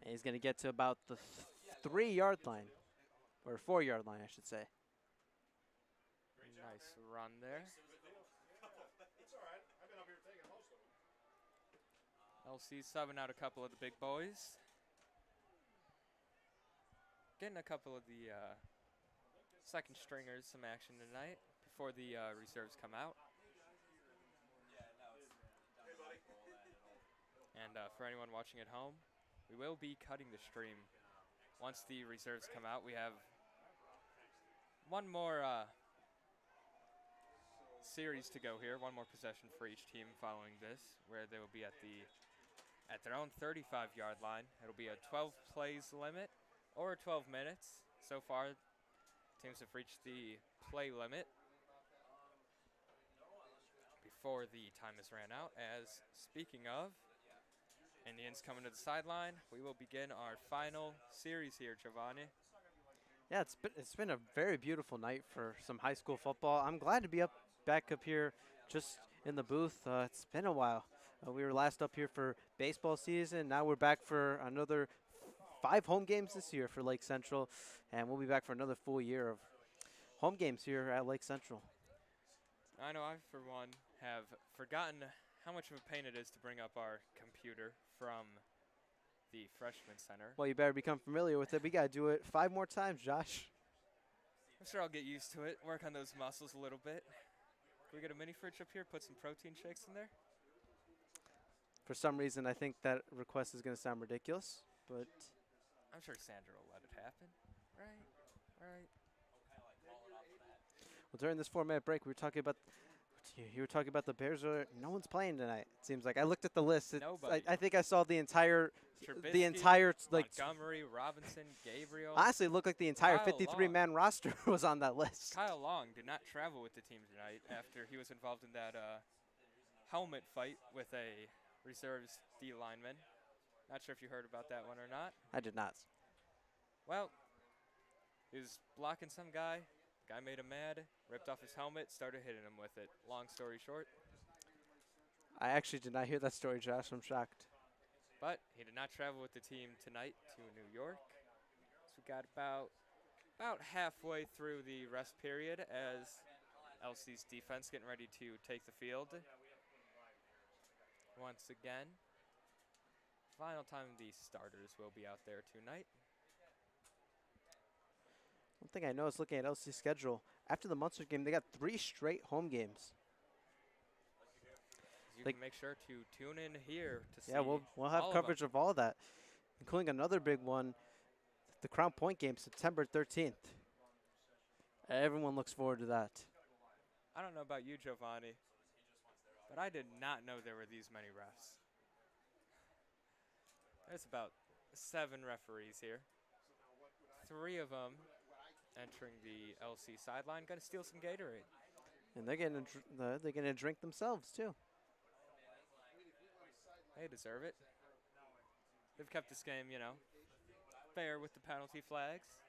and he's going to get to about the 3-yard line, or 4-yard line, I should say. Nice run there. It's all right. I've been up here taking most of them. LC subbing out a couple of the big boys. Getting a couple of the second stringers some action tonight before the reserves come out. And for anyone watching at home, we will be cutting the stream. Once the reserves come out, we have one more series to go here, one more possession for each team following this, where they will be at their own 35-yard line. It'll be a 12 plays limit or 12 minutes. So far, teams have reached the play limit before the time is ran out. As speaking of Indians coming to the sideline, we will begin our final series here, Giovanni. Yeah, it's been a very beautiful night for some high school football. I'm glad to be back up here just in the booth. It's been a while. We were last up here for baseball season. Now we're back for another 5 home games this year for Lake Central, and we'll be back for another full year of home games here at Lake Central. I know I, for one, have forgotten how much of a pain it is to bring up our computer from the freshman center. Well, you better become familiar with it. We got to do it 5 more times, Josh. I'm sure I'll get used to it, work on those muscles a little bit. Can we get a mini fridge up here, put some protein shakes in there? For some reason, I think that request is going to sound ridiculous, but I'm sure Sandra will let it happen. Right. Well, during this 4-minute break, we were talking about you were talking about the Bears. No one's playing tonight. It seems like I looked at the list. Nobody. I think I saw the entire Trubisky, like Montgomery, Robinson, Gabriel. honestly, it looked like the entire Kyle 53-man roster was on that list. Kyle Long did not travel with the team tonight after he was involved in that helmet fight with a reserves D lineman. Not sure if you heard about that one or not. I did not. Well, he was blocking some guy. Guy made him mad, ripped off his helmet, started hitting him with it. Long story short. I actually did not hear that story, Josh. I'm shocked. But he did not travel with the team tonight to New York. So we got about halfway through the rest period as LC's defense getting ready to take the field. Once again, final time the starters will be out there tonight. One thing I noticed looking at LC's schedule, after the Munster game, they got 3 straight home games. You Like- can make sure to tune in here to see. Yeah, we'll have all coverage of all of that, including another big one, the Crown Point game, September 13th. Everyone looks forward to that. I don't know about you, Giovanni, but I did not know there were these many refs. There's about 7 referees here. 3 of them entering the LC sideline, gonna steal some Gatorade. And they're getting a drink themselves, too. They deserve it. They've kept this game, fair with the penalty flags.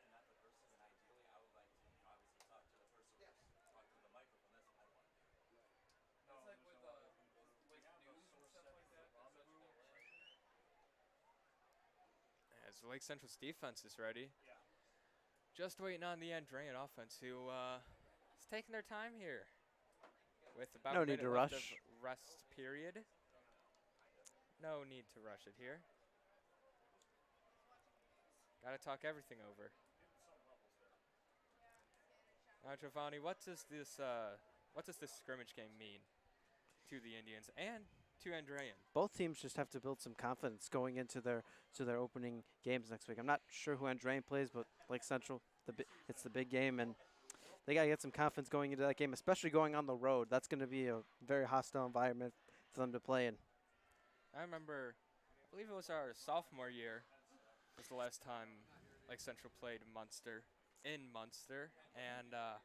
As Lake Central's defense is ready. Just waiting on the Andrean offense, who is taking their time here. With about No a need minute to left rush. of rest period. No need to rush it here. Got to talk everything over. Now, Giovanni, what does this scrimmage game mean to the Indians and to Andrean? Both teams just have to build some confidence going into their opening games next week. I'm not sure who Andrean plays, but Lake Central, it's the big game, and they got to get some confidence going into that game, especially going on the road. That's going to be a very hostile environment for them to play in. I believe it was our sophomore year was the last time Lake Central played Munster in Munster, and I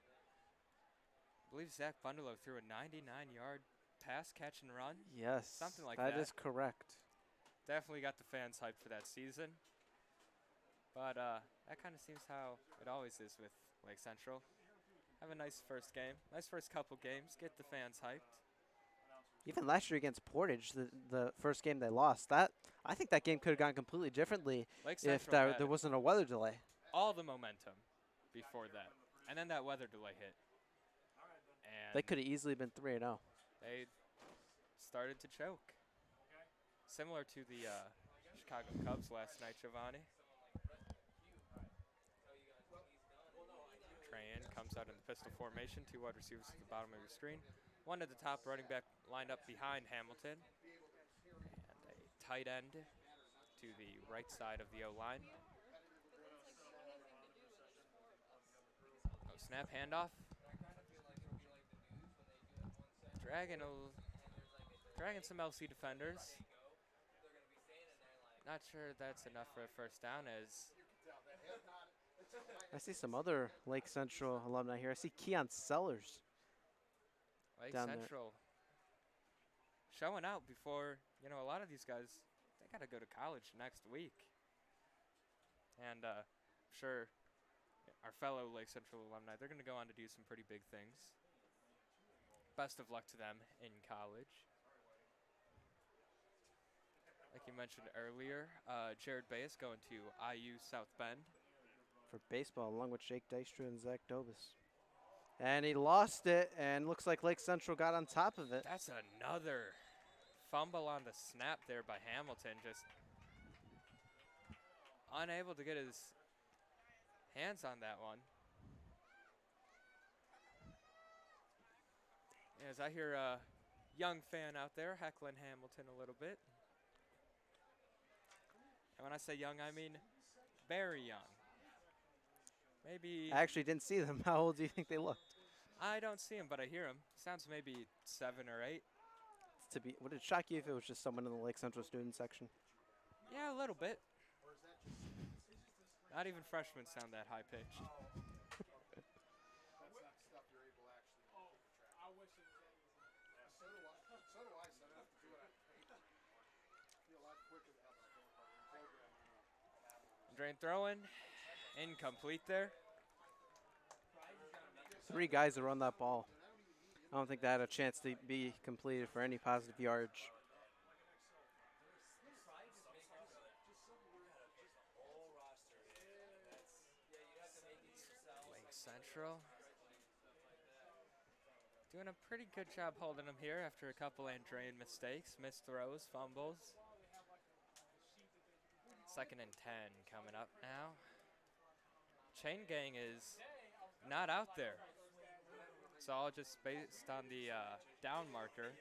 believe Zach Bundelow threw a 99-yard pass, catch, and run. Yes, Something like that that. is correct. Definitely got the fans hyped for that season. But that kind of seems how it always is with Lake Central. Have a nice first game, nice first couple games, get the fans hyped. Even last year against Portage, the first game they lost, I think that game could have gone completely differently Lake if Central had there wasn't a weather delay. all the momentum before that, and then that weather delay hit. And They could have easily been 3-0. they started to choke. Similar to the Chicago Cubs last night, Giovanni. Andrean comes out in the pistol formation, 2 wide receivers at the bottom of your screen. 1 at the top, running back lined up behind Hamilton. And a tight end to the right side of the O-line. No snap, handoff. Dragging some LC defenders. Not sure that's enough for a first down as I see some other Lake Central alumni here. I see Keon Sellers. Lake down there. Central showing out before, a lot of these guys, they got to go to college next week. And I'm sure our fellow Lake Central alumni, they're going to go on to do some pretty big things. Best of luck to them in college. Like you mentioned earlier, Jared Bayes going to IU South Bend. For baseball, along with Jake Dystra and Zach Dobus. And he lost it, and looks like Lake Central got on top of it. That's another fumble on the snap there by Hamilton. Just unable to get his hands on that one. As I hear a young fan out there heckling Hamilton a little bit. And when I say young, I mean very young. Maybe I actually didn't see them. How old do you think they looked? I don't see him, but I hear him. Sounds maybe 7 or 8. Would it shock you if it was just someone in the Lake Central student section? Yeah, a little bit. Not even freshmen sound that high pitched. Andrean throwing. Incomplete there. 3 guys that run that ball. I don't think that had a chance to be completed for any positive yardage. Lake Central doing a pretty good job holding them here after a couple Andrean mistakes, missed throws, fumbles. 2nd and 10 coming up now. Chain gang is not out there. It's all just based on the down marker.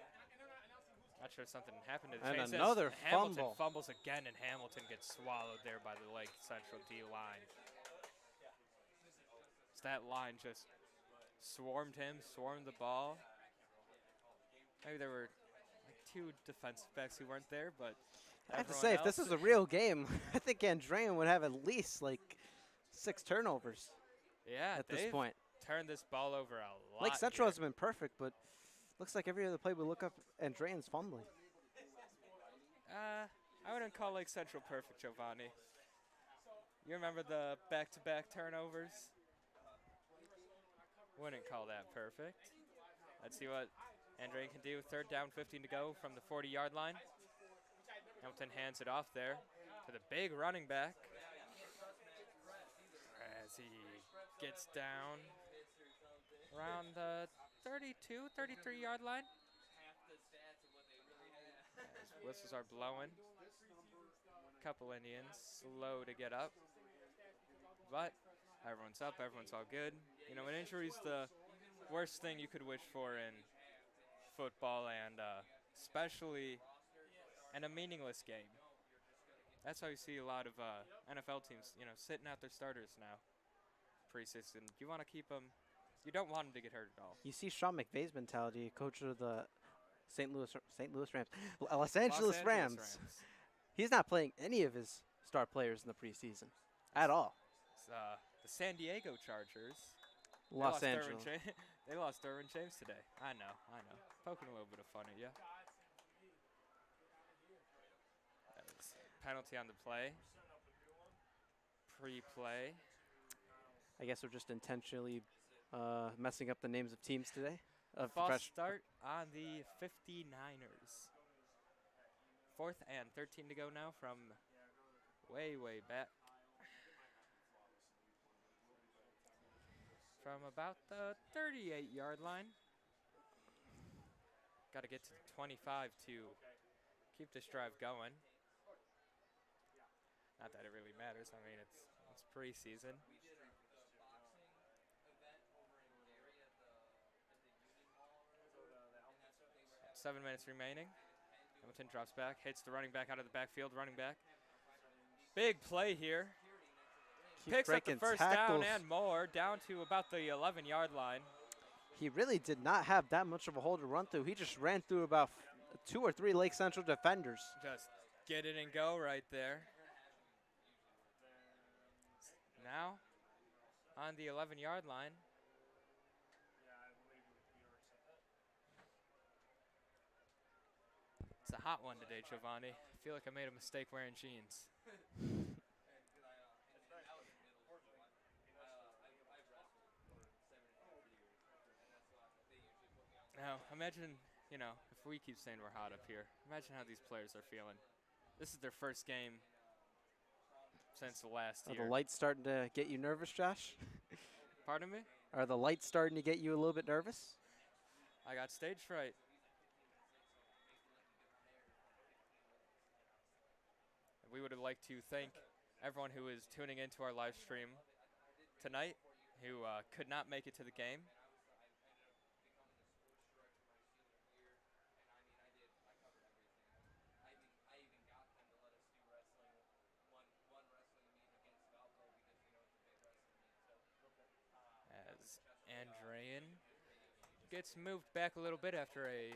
Not sure if something happened to the And chains. another Hamilton fumble. fumbles again, and Hamilton gets swallowed there by the Lake Central D line. So that line just swarmed him, swarmed the ball. Maybe there were like 2 defensive backs who weren't there, but I have to everyone say, if this else- is a real game, I think Andrean would have at least like 6 turnovers yeah, at this they've point. turned this ball over a lot. Lake Central here. hasn't been perfect, but looks like every other play we look up, Andrean's fumbling. I wouldn't call Lake Central perfect, Giovanni. You remember the back-to-back turnovers? Wouldn't call that perfect. Let's see what Andrean can do. 3rd down, 15 to go from the 40-yard line. Hamilton hands it off there to the big running back as he gets down around the 32, 33-yard line. As whistles are blowing. Couple Indians slow to get up, but everyone's up, everyone's all good. You know, an injury's the worst thing you could wish for in football, and especially in a meaningless game. That's how you see a lot of NFL teams, you know, sitting out their starters now preseason. You want to keep them. You don't want them to get hurt at all. You see Sean McVay's mentality, coach of the St. Louis Rams, Los Angeles Rams. He's not playing any of his star players in the preseason at all. It's, the San Diego Chargers. Los Angeles. They lost Derwin James today. I know. Poking a little bit of fun at you. That was penalty on the play. Pre-play. I guess we're just intentionally messing up the names of teams today. False start on the 59ers. 4th and 13 to go now from way, way back. From about the 38-yard line. Got to get to the 25 to keep this drive going. Not that it really matters. I mean, it's preseason. 7 minutes remaining. Hamilton drops back, hits the running back out of the backfield. Running back. Big play here. Picks up the first down and more, down to about the 11-yard line. He really did not have that much of a hole to run through. He just ran through about 2 or 3 Lake Central defenders. Just get it and go right there. Now, on the 11-yard line. It's a hot one today, Giovanni. I feel like I made a mistake wearing jeans. Now, imagine, you know, if we keep saying we're hot up here, imagine how these players are feeling. This is their first game since the last Are year. the lights starting to get you nervous, Josh? Pardon me? Are the lights starting to get you a little bit nervous? I got stage fright. We would like to thank everyone who is tuning into our live stream tonight, who could not make it to the game. As Andrean gets moved back a little bit after a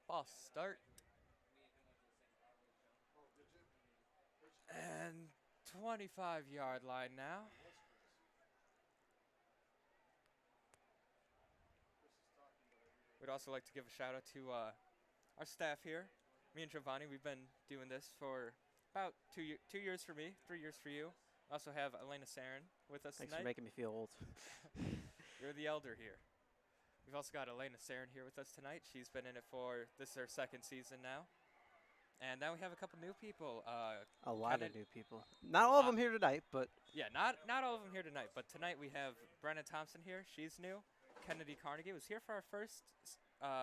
false start. And 25-yard line now. We'd also like to give a shout out to our staff here. Me and Giovanni, we've been doing this for about 2 years for me, 3 years for you. Also have Elena Sarin with us Thanks for tonight. making me feel old. You're the elder here. We've also got Elena Sarin here with us tonight. She's been in it for, this is her second season now. And then we have a couple new people. A lot of Kennedy- new people. Not all of lot. them here tonight, but Yeah, not all of them here tonight, but tonight we have Brenna Thompson here. She's new. Kennedy Carnegie was here for our first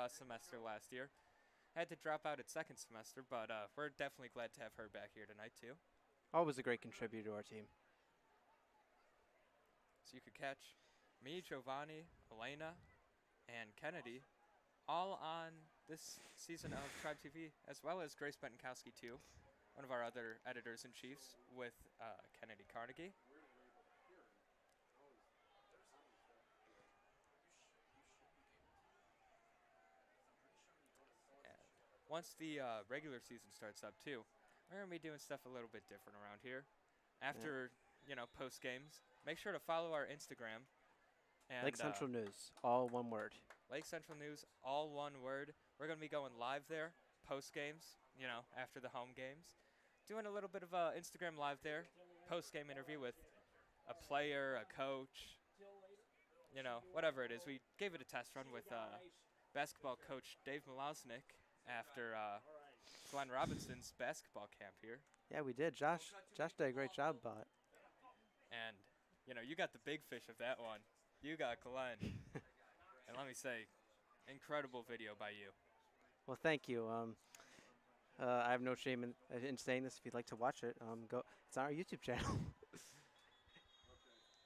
semester last year. Had to drop out at second semester, but we're definitely glad to have her back here tonight too. always a great contributor to our team. So you could catch me, Giovanni, Elena, and Kennedy all on this season of Tribe TV, as well as Grace Bentonkowski too, one of our other editors-in-chiefs with Kennedy Carnegie. And once the regular season starts up too, we're going to be doing stuff a little bit different around here. After, post games, make sure to follow our Instagram. And, Lake Central News, all one word. Lake Central News, all one word. We're going to be going live there, post games, after the home games. Doing a little bit of Instagram live there, post game interview with a player, a coach, whatever it is. We gave it a test run with basketball coach Dave Milosnik after Glenn Robinson's basketball camp here. Yeah, we did. Josh did a great job about it. And, you got the big fish of that one. You got Glenn. And let me say, incredible video by you. Well, thank you. I have no shame in saying this. If you'd like to watch it, go. It's on our YouTube channel.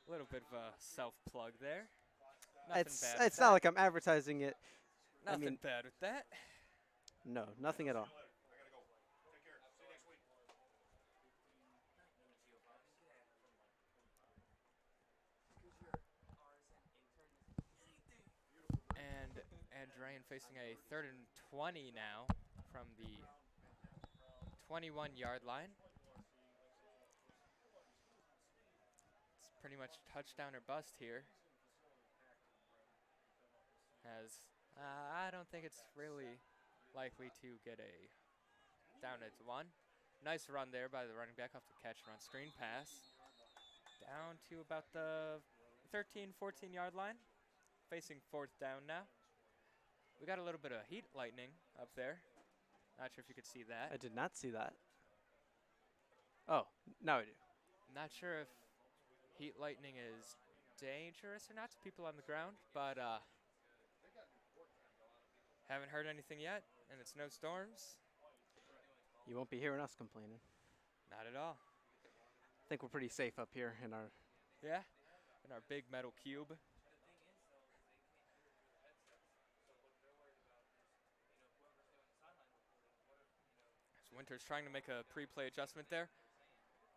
A little bit of a self-plug there. Nothing it's bad with it's that. not like I'm advertising it. Nothing mean- bad with that. No, nothing at all. I gotta go. Take care. See you next week. And Andrean facing a 3rd and 20 now from the 21-yard line. It's pretty much touchdown or bust here. As I don't think it's really likely to get a down at 1. Nice run there by the running back off the catch and run screen pass. Down to about the 13, 14-yard line. Facing 4th down now. We got a little bit of heat lightning up there. Not sure if you could see that. I did not see that. Oh, now I do. Not sure if heat lightning is dangerous or not to people on the ground, but haven't heard anything yet, and it's no storms. You won't be hearing us complaining. Not at all. I think we're pretty safe up here in our. Yeah, in our big metal cube. So Winter's trying to make a pre-play adjustment there.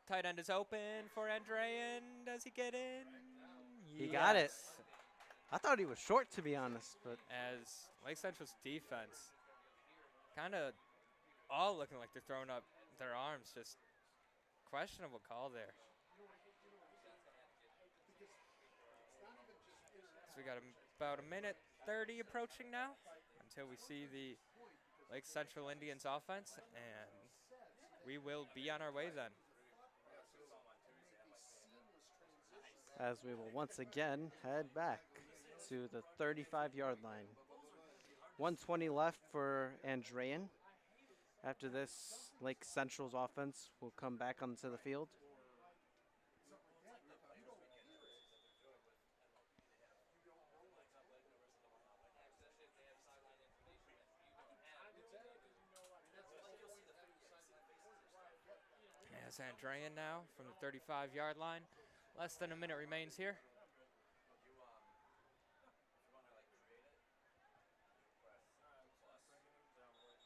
Tight end is open for Andrean. Does he get in? He got it. Yes. I thought he was short, to be honest, but As Lake Central's defense kind of all looking like they're throwing up their arms. Just questionable call there. So we got about a minute 30 approaching now until we see the Lake Central Indians offense, and we will be on our way then. as we will once again head back to the 35-yard line. 1:20 left for Andrean. After this, Lake Central's offense will come back onto the field. As Andrean now from the 35-yard line. Less than a minute remains here.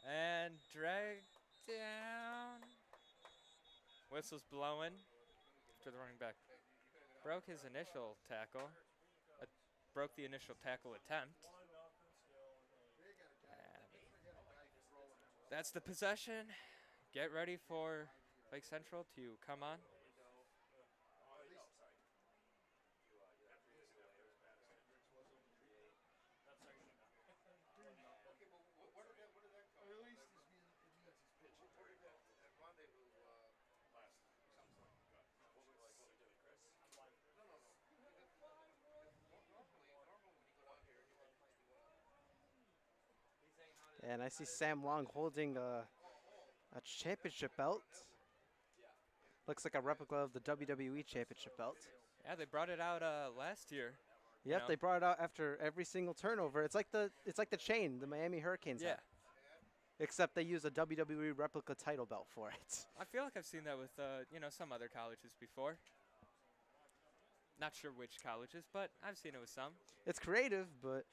And dragged down. Whistle's blowing after the running back broke his initial tackle. Broke the initial tackle attempt. And that's the possession. Get ready for Lake Central to come on. At least it means he's pitching. Rendezvous And I see Sam Long holding a championship belt. Looks like a replica of the WWE championship belt. Yeah, they brought it out last year. Yep, know? they brought it out after every single turnover. It's like the chain the Miami Hurricanes Yeah. have. Except they use a WWE replica title belt for it. I feel like I've seen that with, some other colleges before. Not sure which colleges, but I've seen it with some. It's creative, but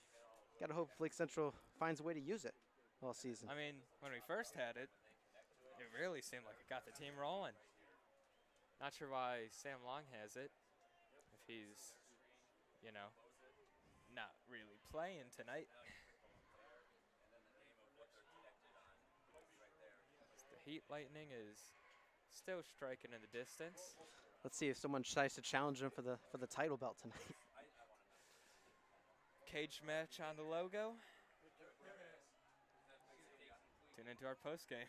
gotta hope Lake Central finds a way to use it all season. I mean, when we first had it, it really seemed like it got the team rolling. Not sure why Sam Long has it, if he's, not really playing tonight. The Heat Lightning is still striking in the distance. Let's see if someone tries to challenge him for the title belt tonight. Cage match on the logo. Tune into our post game.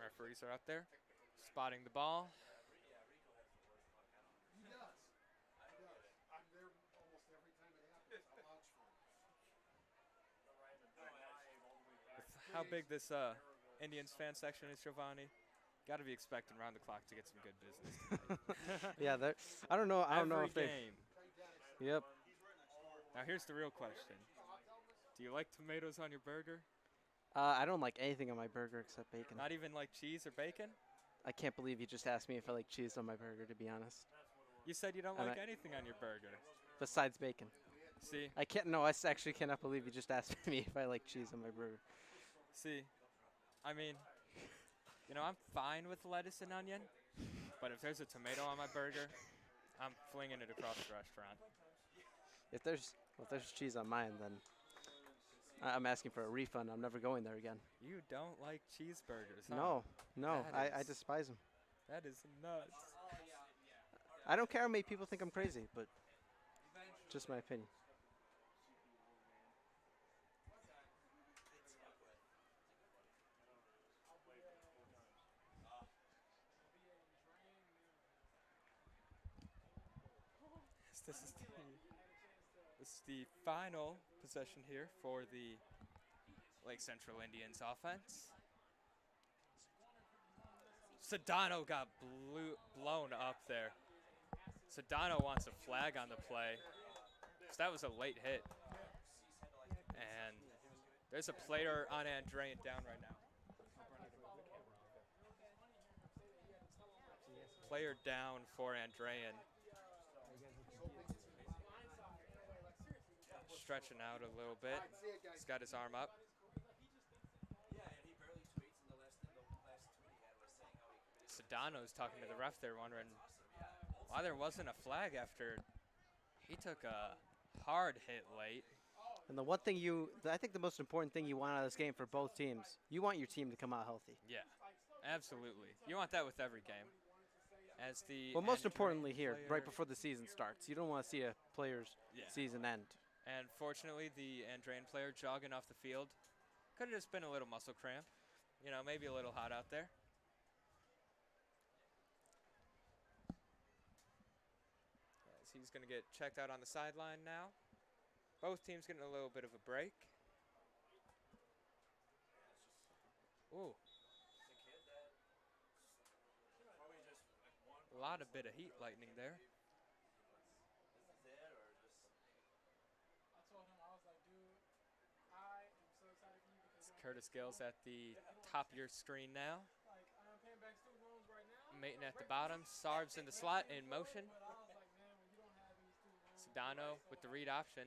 Referees are up there, spotting the ball. With how big this Indians fan section is, Giovanni, got to be expecting round the clock to get some good business tonight. Yeah, I don't know. I don't know Every if they. game. Yep. Now here's the real question: do you like tomatoes on your burger? I don't like anything on my burger except bacon. Not even like cheese or bacon? I can't believe you just asked me if I like cheese on my burger, to be honest. You said you don't And like anything on your burger. Besides bacon. See, I can't. No, I actually cannot believe you just asked me if I like cheese on my burger. I mean, I'm fine with lettuce and onion, but if there's a tomato on my burger, I'm flinging it across the restaurant. If there's cheese on mine, then I'm asking for a refund. I'm never going there again. You don't like cheeseburgers, huh? No, That I is- despise them. That is nuts. I don't care how many people think I'm crazy, but just my opinion. This is the final possession here for the Lake Central Indians offense. Sedano got blown up there. Sedano wants a flag on the play. So that was a late hit. And there's a player on Andrean down right now. Player down for Andrean. Stretching out a little bit. He's got his arm up. Sedano's talking to the ref there, wondering why there wasn't a flag after he took a hard hit late. And the one thing I think the most important thing you want out of this game for both teams, you want your team to come out healthy. Yeah, absolutely. You want that with every game. As the Well, most Andrean importantly here, player- right before the season starts, you don't want to see a player's Yeah. season end. And fortunately, the Andrean player jogging off the field could have just been a little muscle cramp. Maybe a little hot out there. As he's going to get checked out on the sideline now. Both teams getting a little bit of a break. Ooh. A lot of bit of heat lightning there. It's Curtis Gales at the top of your screen now. Maton at the bottom. Sarves in the slot in motion. Sedano with the read option.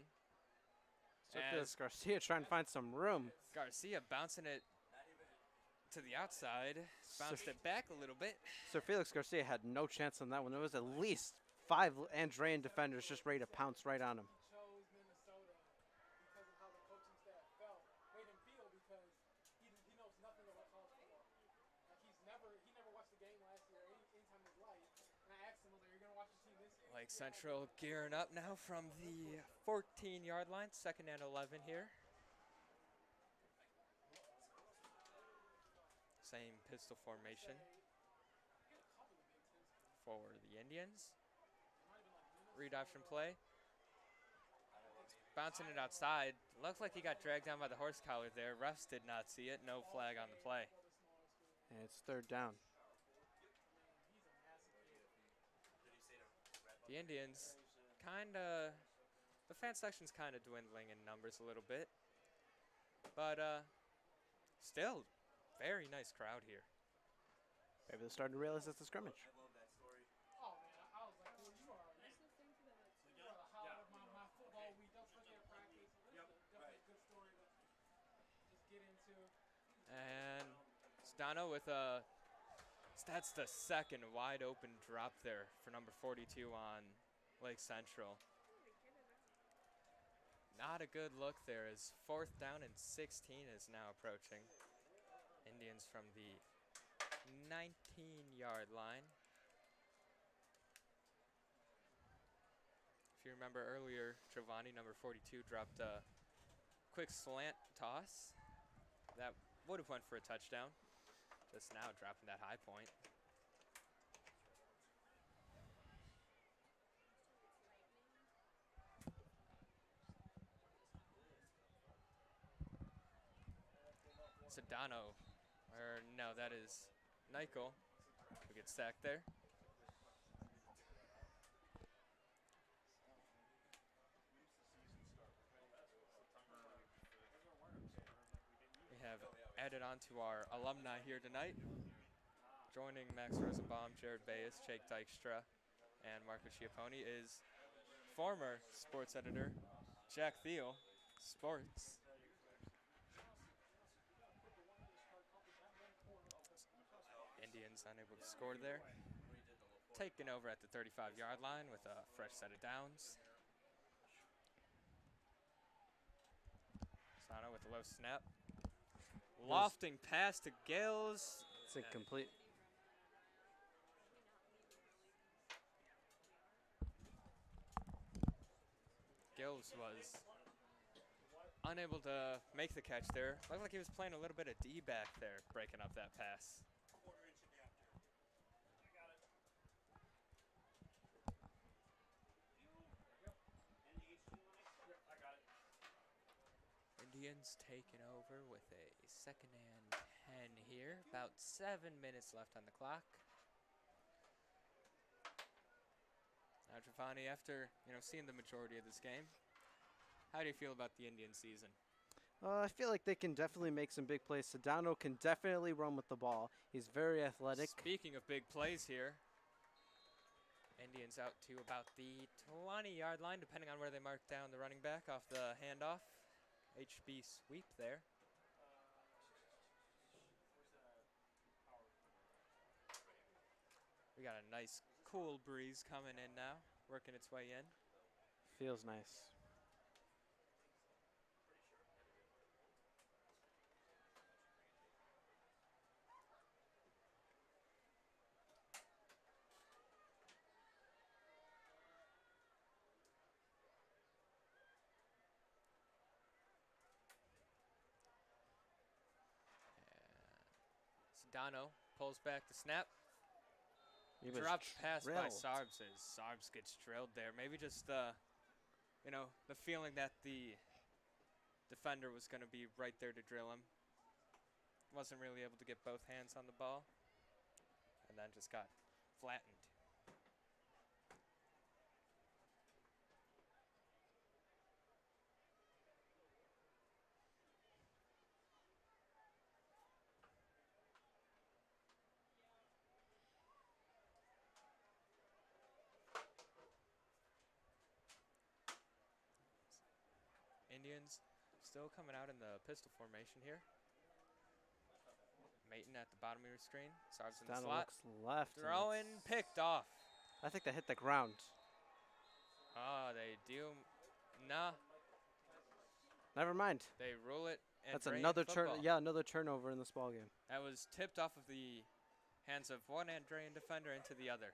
So As Felix Garcia trying to find some room. Garcia bouncing it to the outside. Bounced it back a little bit. So Felix Garcia had no chance on that one. There was at least 5 Andrean defenders just ready to pounce right on him. Lake Central gearing up now from the 14-yard line, 2nd and 11 here. Same pistol formation for the Indians. Read option play. Bouncing it outside. Looks like he got dragged down by the horse collar there. Refs did not see it. No flag on the play. And it's 3rd down. The Indians the fan section's kind of dwindling in numbers a little bit. But still, very nice crowd here. Maybe they're starting to realize it's a scrimmage. Oh man, I was like, well, you are the highlight of my football week. Don't forget practice. So this is definitely a good story to just get into. And Stano with that's the second wide open drop there for number 42 on Lake Central. Not a good look there as 4th down and 16 is now approaching. Indians from the 19-yard line. If you remember earlier, Giovanni, number 42, dropped a quick slant toss. That would have went for a touchdown. Just now dropping that high point. Sedano, or no, that is Nichol, who gets sacked there. We have added on to our alumni here tonight. Joining Max Rosenbaum, Jared Bayes, Jake Dykstra, and Marco Schiapponi is former sports editor Jack Thiel, sports. Indians unable to score there. Taken over at the 35-yard line with a fresh set of downs. Sano with a low snap. Lofting pass to Gills. It's incomplete. Gills was unable to make the catch there. Looked like he was playing a little bit of D-back there, breaking up that pass. Indians taking over with a 2nd and 10 here. About 7 minutes left on the clock. Now, Giovanni, after seeing the majority of this game, how do you feel about the Indian season? I feel like they can definitely make some big plays. Sedano can definitely run with the ball. He's very athletic. Speaking of big plays here, Indians out to about the 20-yard line, depending on where they mark down the running back off the handoff. HB sweep there. We got a nice cool breeze coming in now, working its way in. Feels nice. Sedano pulls back the snap. He was Dropped pass by drilled. Sarbs as Sarbs gets drilled there. Maybe just the feeling that the defender was going to be right there to drill him. Wasn't really able to get both hands on the ball. And then just got flattened. Indians still coming out in the pistol formation here. Maton at the bottom of your screen. Sarbs in the Sedano slot. looks left. and Throwing, it's- picked off. I think they hit the ground. Oh, they do. Nah, Never mind. they rule it. That's Andrean another football. another turnover in this ball game. That was tipped off of the hands of one Andrean defender into the other.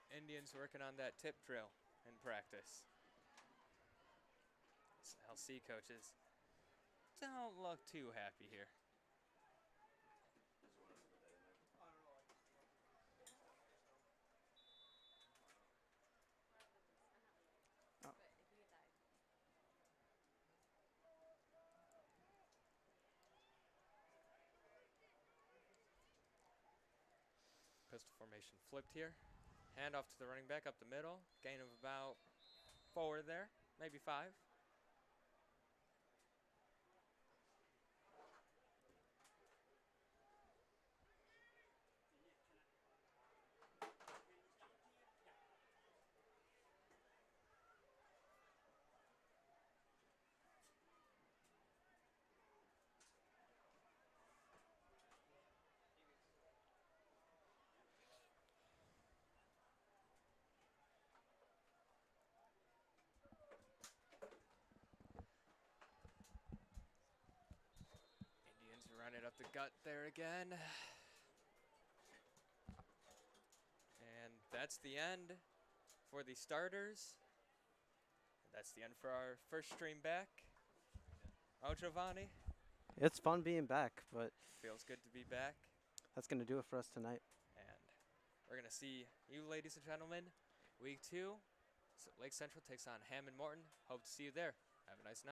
Indians working on that tip drill in practice. LC coaches don't look too happy here. Pistol formation flipped here. Handoff to the running back up the middle. Gain of about 4 there, maybe 5. Indians run it up the gut there again. And that's the end for the starters. That's the end for our first stream back. Oh, Giovanni, It's fun being back, but feels good to be back. that's going to do it for us tonight. And we're going to see you, ladies and gentlemen, week 2. So Lake Central takes on Hammond Morton. Hope to see you there. Have a nice night.